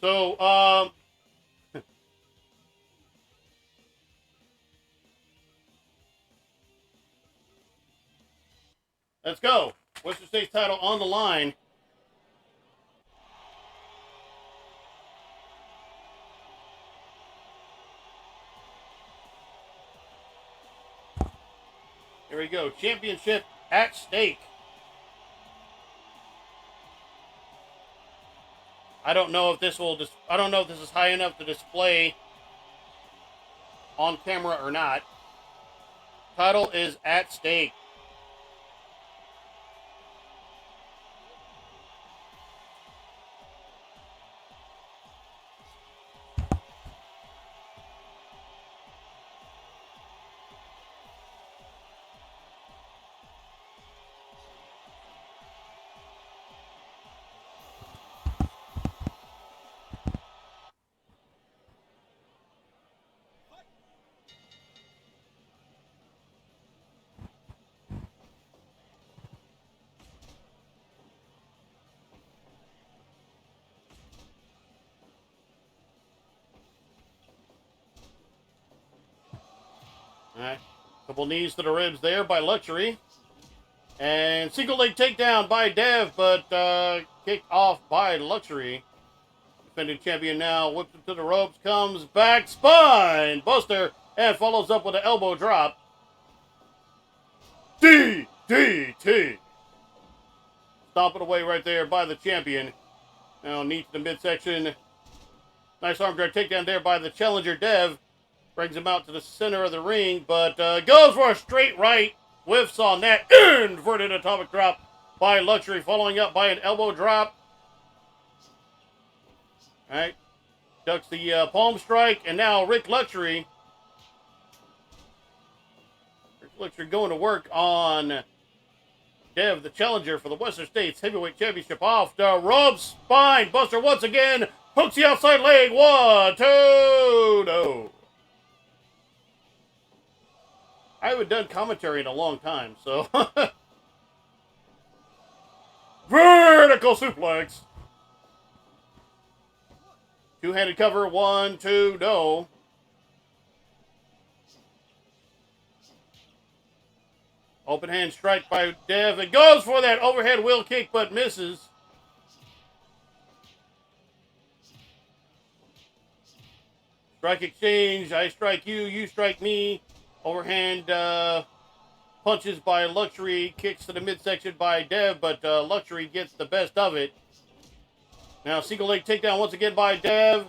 So let's go. Western States title on the line. Here we go. Championship at stake. I don't know if this will I don't know if this is high enough to display on camera or not. Title is at stake. Alright. Couple knees to the ribs there by Luxury. And single leg takedown by Dev, but kicked off by Luxury. Defending champion now whips him to the ropes, comes back, spine buster, and follows up with an elbow drop. DDT. Stomping away right there by the champion. Now knee to the midsection. Nice arm drag takedown there by the challenger Dev. Brings him out to the center of the ring, but goes for a straight right. Whiffs on that inverted atomic drop by Luxury, following up by an elbow drop. All right. Ducks the palm strike, and now Rick Luxury. Rick Luxury going to work on Dev, the challenger for the Western States Heavyweight Championship, off the ropes. Spine buster once again. Hooks the outside leg. 1, 2, no. I haven't done commentary in a long time, so. Vertical suplex. Two-handed cover. 1, 2, no. Open hand strike by Dev. It goes for that overhead wheel kick, but misses. Strike exchange. I strike you, you strike me. Overhand punches by Luxury, kicks to the midsection by Dev, but Luxury gets the best of it. Now, single leg takedown once again by Dev.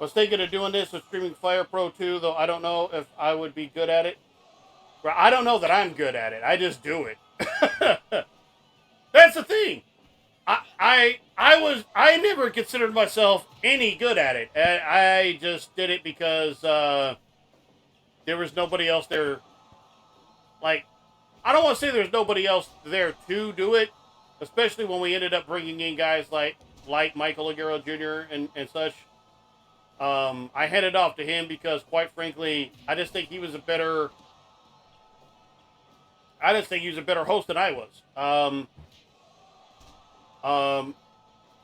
Was thinking of doing this with Streaming Fire Pro 2, though I don't know if I would be good at it. I don't know that I'm good at it. I just do it. That's the thing. I never considered myself any good at it. I just did it because there was nobody else there. Like, I don't want to say there's nobody else there to do it, especially when we ended up bringing in guys like Michael Aguero Jr. and such. I handed off to him because, quite frankly, I just think he was a better host than I was.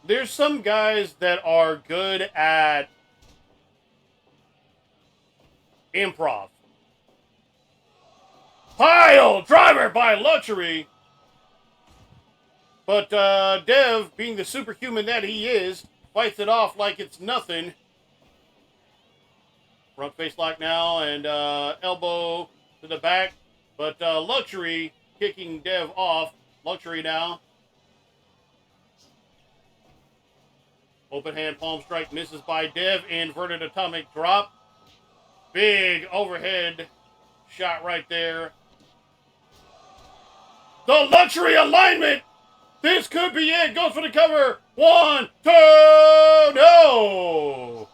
There's some guys that are good at improv. Pile driver by luxury. But Dev, being the superhuman that he is, fights it off like it's nothing. Front face lock now, and elbow to the back. But luxury kicking Dev off. Luxury now. Open hand palm strike misses by Dev. Inverted atomic drop. Big overhead shot right there. The luxury alignment. This could be it. Goes for the cover. 1, 2, no.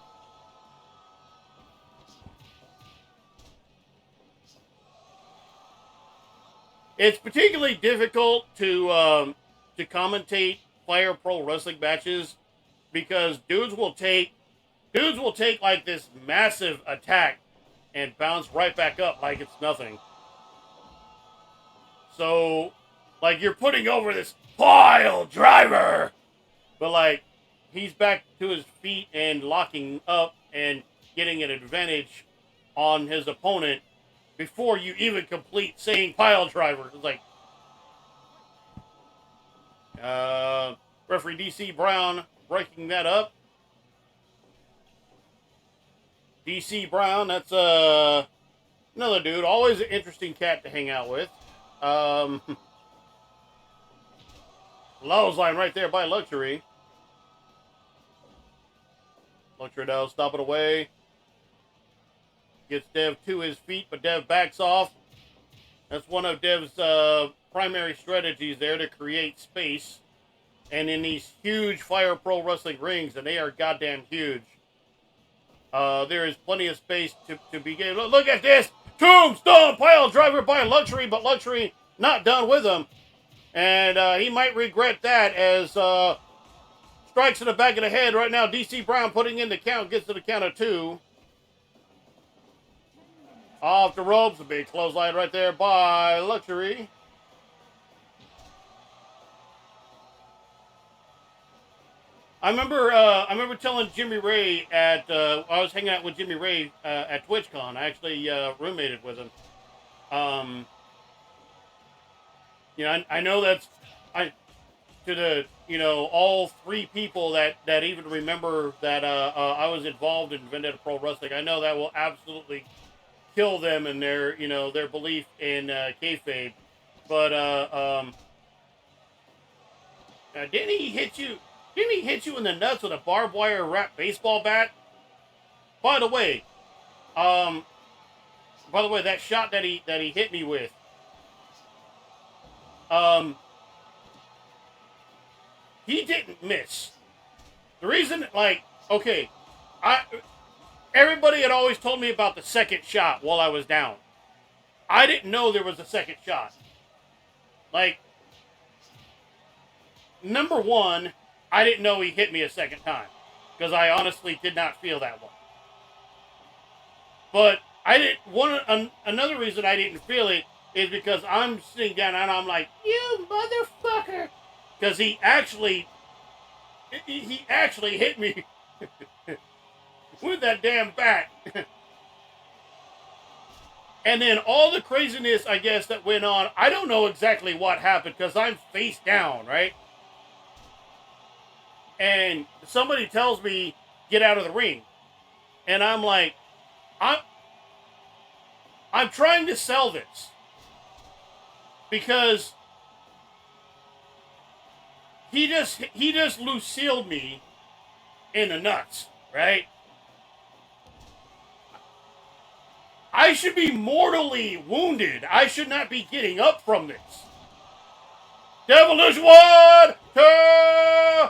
It's particularly difficult to commentate Fire Pro wrestling matches because dudes will take like this massive attack and bounce right back up like it's nothing. So, like, you're putting over this pile driver, but like he's back to his feet and locking up and getting an advantage on his opponent before you even complete saying pile driver. It's like referee DC Brown breaking that up. DC Brown, that's another dude, always an interesting cat to hang out with. Low's line right there by Luxury. Luxury now stop it away. Gets Dev to his feet, but Dev backs off. That's one of Dev's primary strategies there, to create space. And in these huge Fire Pro Wrestling rings, and they are goddamn huge, there is plenty of space to begin. Look at this! Tombstone pile driver by Luxury, but Luxury not done with him. And he might regret that as strikes in the back of the head right now. DC Brown putting in the count, gets to the count of 2. Off the ropes, a big clothesline right there by Luxury. I remember telling Jimmy Ray at I was hanging out with Jimmy Ray at TwitchCon. I actually roommated with him. I know that's to the all 3 people that even remember that I was involved in Vendetta Pro Wrestling. I know that will absolutely kill them and their their belief in kayfabe. But didn't he hit you? Didn't he hit you in the nuts with a barbed wire wrapped baseball bat? By the way, that shot that he hit me with, he didn't miss. The reason, everybody had always told me about the second shot while I was down. I didn't know there was a second shot. Number one, I didn't know he hit me a second time, because I honestly did not feel that one. But another reason I didn't feel it is because I'm sitting down and I'm like, you motherfucker, because he actually hit me with that damn bat. And then all the craziness, I guess, that went on, I don't know exactly what happened, because I'm face down, right? And somebody tells me, get out of the ring. And I'm like, I'm trying to sell this. Because he just Lucille'd me in the nuts, right? I should be mortally wounded. I should not be getting up from this. Devilish 1, 2,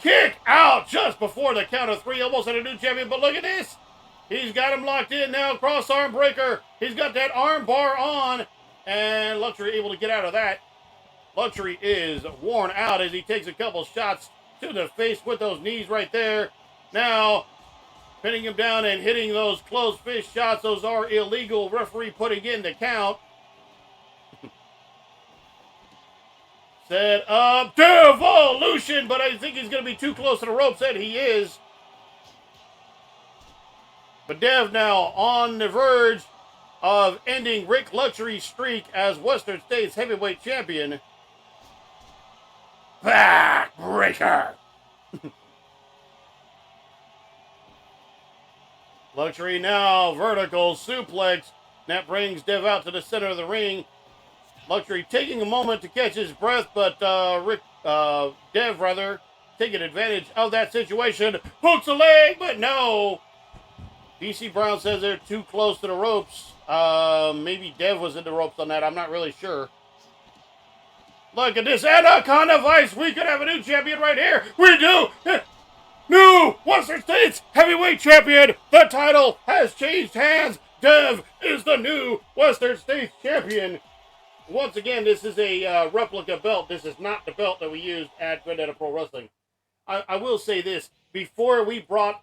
kick out just before the count of 3. Almost had a new champion, but look at this. He's got him locked in now. Cross arm breaker. He's got that arm bar on. And Luxury able to get out of that. Luxury is worn out as he takes a couple shots to the face with those knees right there. Now, pinning him down and hitting those closed fist shots. Those are illegal. Referee putting in the count. Set up Devolution, but I think he's going to be too close to the ropes, and he is. But Dev now on the verge of ending Rick Luxury's streak as Western States Heavyweight Champion. Backbreaker. Luxury now vertical suplex. That brings Dev out to the center of the ring. Luxury taking a moment to catch his breath, but Dev taking advantage of that situation. Hooks a leg, but no. DC Brown says they're too close to the ropes. Maybe Dev was in the ropes on that. I'm not really sure. Look at this Anaconda Vice. We could have a new champion right here. We do. New Western States Heavyweight Champion. The title has changed hands. Dev is the new Western States Champion. Once again, this is a replica belt. This is not the belt that we used at Vendetta Pro Wrestling. I will say this. Before we brought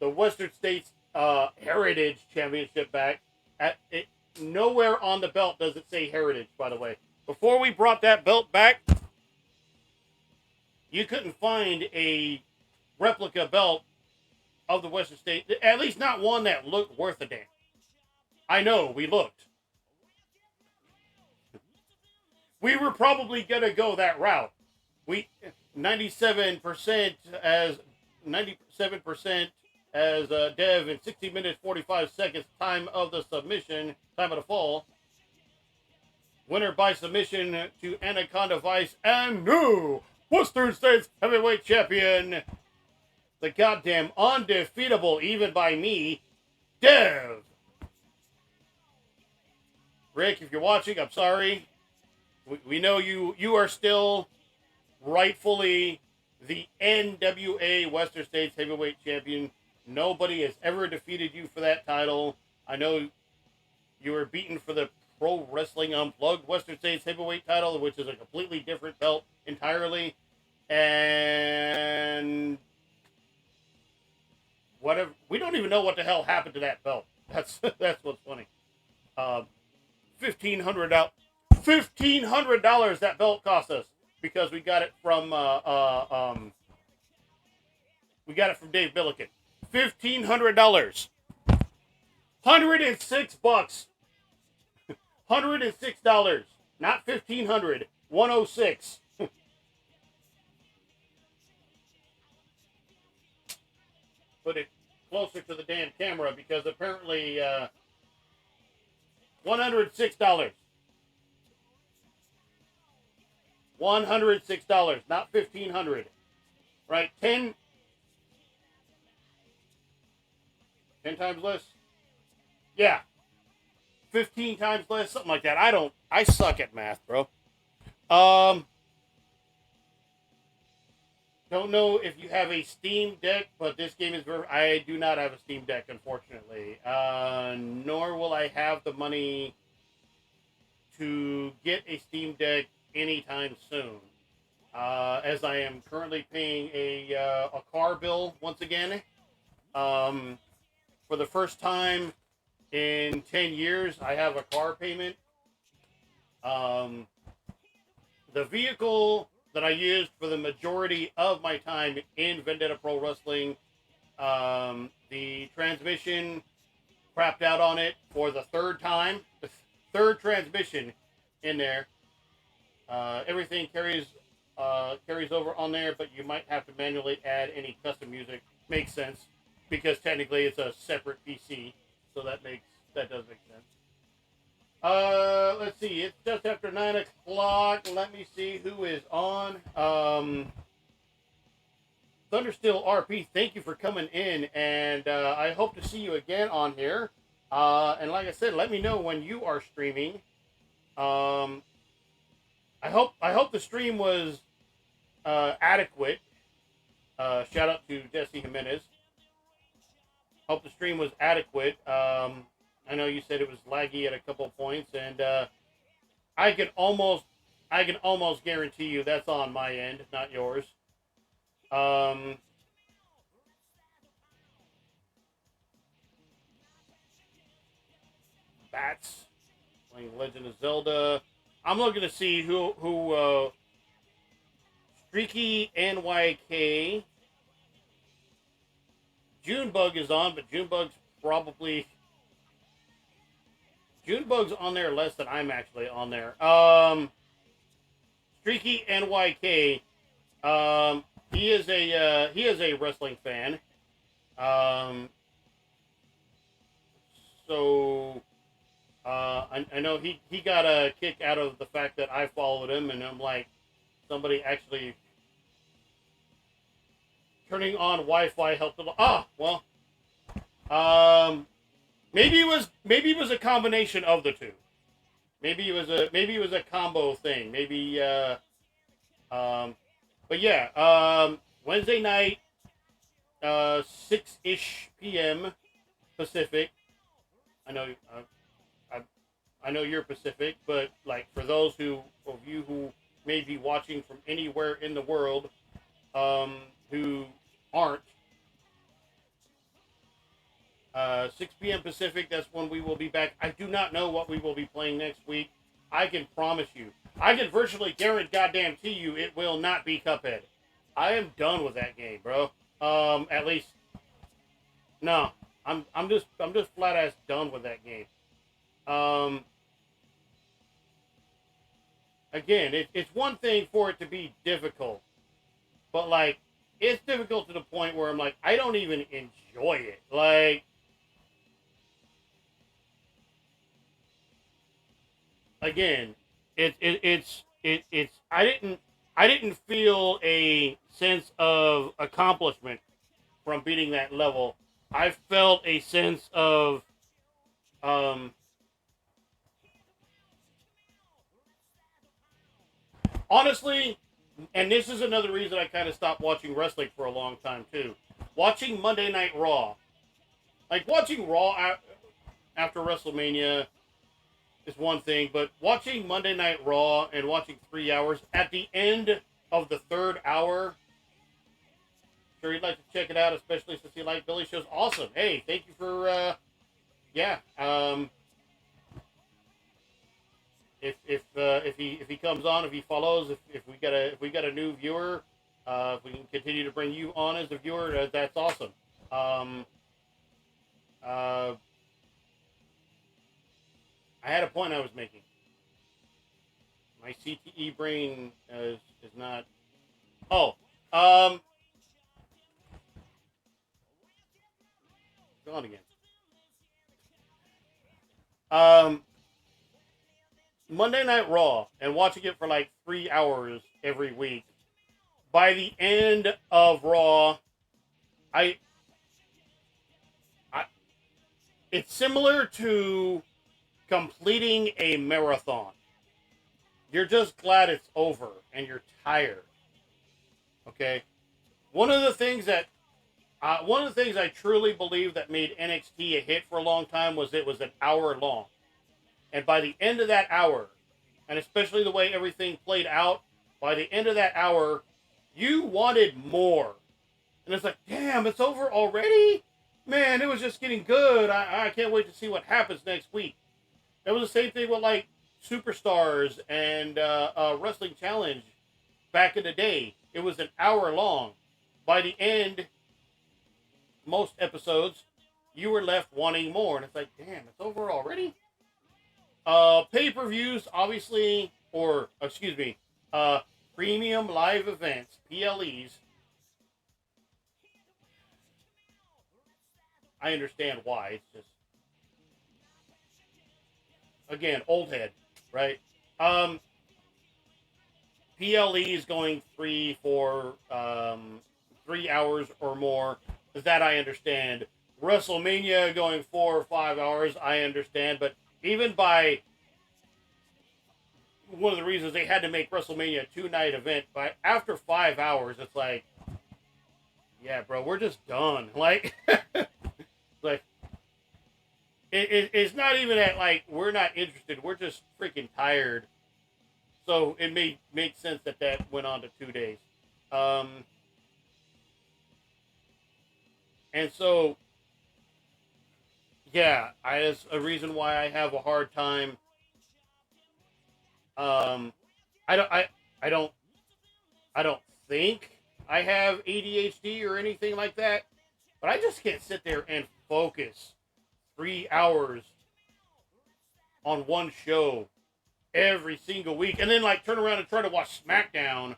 the Western States Heritage Championship back, nowhere on the belt does it say Heritage, by the way. Before we brought that belt back, you couldn't find a replica belt of the Western States. At least not one that looked worth a damn. I know, we looked. We were probably going to go that route. 97% as Dev in 60 minutes 45 seconds time of the submission, time of the fall. Winner by submission to Anaconda Vice and new Western States Heavyweight Champion, the goddamn undefeatable, even by me, Dev. Rick, if you're watching, I'm sorry. We know you are still rightfully the NWA Western States Heavyweight Champion. Nobody has ever defeated you for that title. I know you were beaten for the Pro Wrestling Unplugged Western States Heavyweight title, which is a completely different belt entirely. And whatever, we don't even know what the hell happened to that belt. That's what's funny. $1,500 that belt cost us because we got it from Dave Billiken. $1,500. $106. $106. Not $1,500. $106. Put it closer to the damn camera because apparently $106. $106, not $1,500. Right? 10 times less? Yeah. 15 times less, something like that. I suck at math, bro. Don't know if you have a Steam Deck, but this game is I do not have a Steam Deck, unfortunately. Nor will I have the money to get a Steam Deck anytime soon. As I am currently paying a car bill once again. For the first time in 10 years, I have a car payment. The vehicle that I used for the majority of my time in Vendetta Pro Wrestling, the transmission crapped out on it for the third time. The third transmission in there. Everything carries over on there, but you might have to manually add any custom music. Makes sense, because technically it's a separate PC, so that does make sense. Let's see, it's just after 9 o'clock. Let me see who is on. Thunderstill RP, thank you for coming in, and I hope to see you again on here. And like I said, let me know when you are streaming. Um, I hope the stream was adequate. Shout out to Jesse Jimenez. Hope the stream was adequate. I know you said it was laggy at a couple of points, and I can almost guarantee you that's on my end, not yours. Bats playing Legend of Zelda. I'm looking to see who Streaky NYK. Junebug is on, but Junebug's on there less than I'm actually on there. Streaky NYK. He is a wrestling fan. So I know he got a kick out of the fact that I followed him, and I'm like, somebody actually turning on Wi-Fi helped a lot. Well, maybe it was a combination of the two. Maybe it was a combo thing. Maybe but yeah, Wednesday night, 6-ish p.m. Pacific. I know you're Pacific, but like for those of you who may be watching from anywhere in the world, who aren't, 6 p.m. Pacific, that's when we will be back. I do not know what we will be playing next week. I can promise you. I can virtually guarantee you it will not be Cuphead. I am done with that game, bro. At least, no. I'm just flat ass done with that game. Again, it's one thing for it to be difficult, but like, it's difficult to the point where I'm like, I don't even enjoy it. Like, again, it's I didn't feel a sense of accomplishment from beating that level. I felt a sense of honestly, and this is another reason I kind of stopped watching wrestling for a long time too. Watching Monday Night Raw, like watching Raw after WrestleMania is one thing, but watching Monday Night Raw and watching 3 hours at the end of the third hour, sure you'd like to check it out, especially since you like Billy shows. Awesome. Hey, thank you for yeah. If he comes on, if he follows, if we got a new viewer, if we can continue to bring you on as a viewer, that's awesome. I had a point I was making. My CTE brain is not. Oh, gone again. Monday Night Raw and watching it for like 3 hours every week. By the end of Raw, it's similar to completing a marathon. You're just glad it's over and you're tired. Okay? One of the things I truly believe that made NXT a hit for a long time was it was an hour long. And by the end of that hour, and especially the way everything played out, by the end of that hour, you wanted more. And it's like, damn, it's over already? Man, it was just getting good. I can't wait to see what happens next week. It was the same thing with like Superstars and Wrestling Challenge back in the day. It was an hour long. By the end, most episodes, you were left wanting more. And it's like, damn, it's over already? Pay-per-views, obviously, or, excuse me, premium live events, PLEs. I understand why. It's just, again, Oldhead, right? PLEs going free for 3 hours or more. That I understand. WrestleMania going 4 or 5 hours, I understand, but even by one of the reasons they had to make WrestleMania a 2-night event, but after 5 hours, it's like, yeah, bro, we're just done. Like, like it's not even that, like, we're not interested. We're just freaking tired. So it make sense that that went on to 2 days. And so, yeah, that's a reason why I have a hard time. I don't, I don't, I don't think I have ADHD or anything like that, but I just can't sit there and focus 3 hours on one show every single week, and then like turn around and try to watch SmackDown,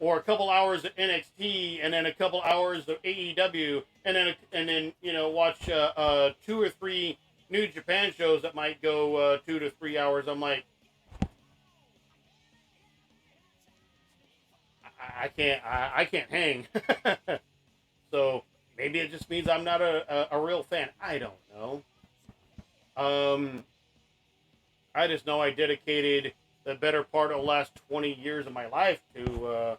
or a couple hours of NXT, and then a couple hours of AEW, and then watch 2 or 3 New Japan shows that might go 2 to 3 hours. I'm like, I can't hang. So maybe it just means I'm not a real fan. I don't know. I just know I dedicated the better part of the last 20 years of my life to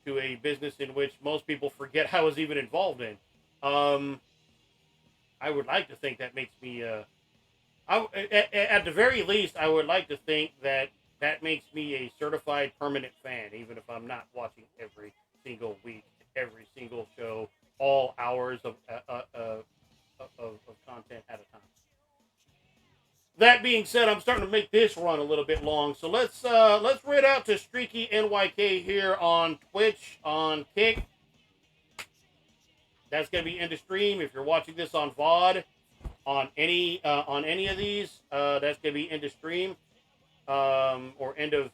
a business in which most people forget I was even involved in. I would like to think that makes me, at the very least, I would like to think that makes me a certified permanent fan, even if I'm not watching every single week, every single show, all hours of content at a time. That being said, I'm starting to make this run a little bit long, so let's read out to Streaky NYK here on Twitch, on Kick. That's gonna be end of stream. If you're watching this on VOD, on any of these, that's gonna be end of stream, or end of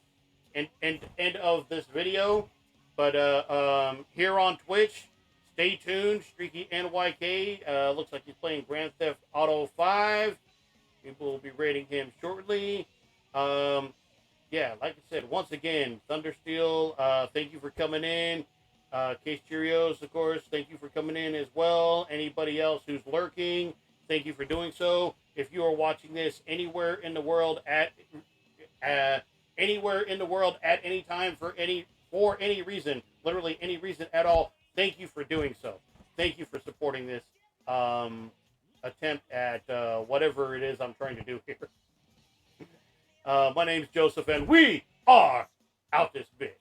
this video. But here on Twitch, stay tuned. Streaky NYK looks like he's playing Grand Theft Auto 5. People will be rating him shortly. Yeah, like I said, once again, Thundersteel, thank you for coming in. Case Cheerios, of course, thank you for coming in as well. Anybody else who's lurking, thank you for doing so. If you are watching this anywhere in the world at any time for any reason, literally any reason at all, thank you for doing so. Thank you for supporting this attempt at whatever it is I'm trying to do here. My name's Joseph, and we are out this bitch.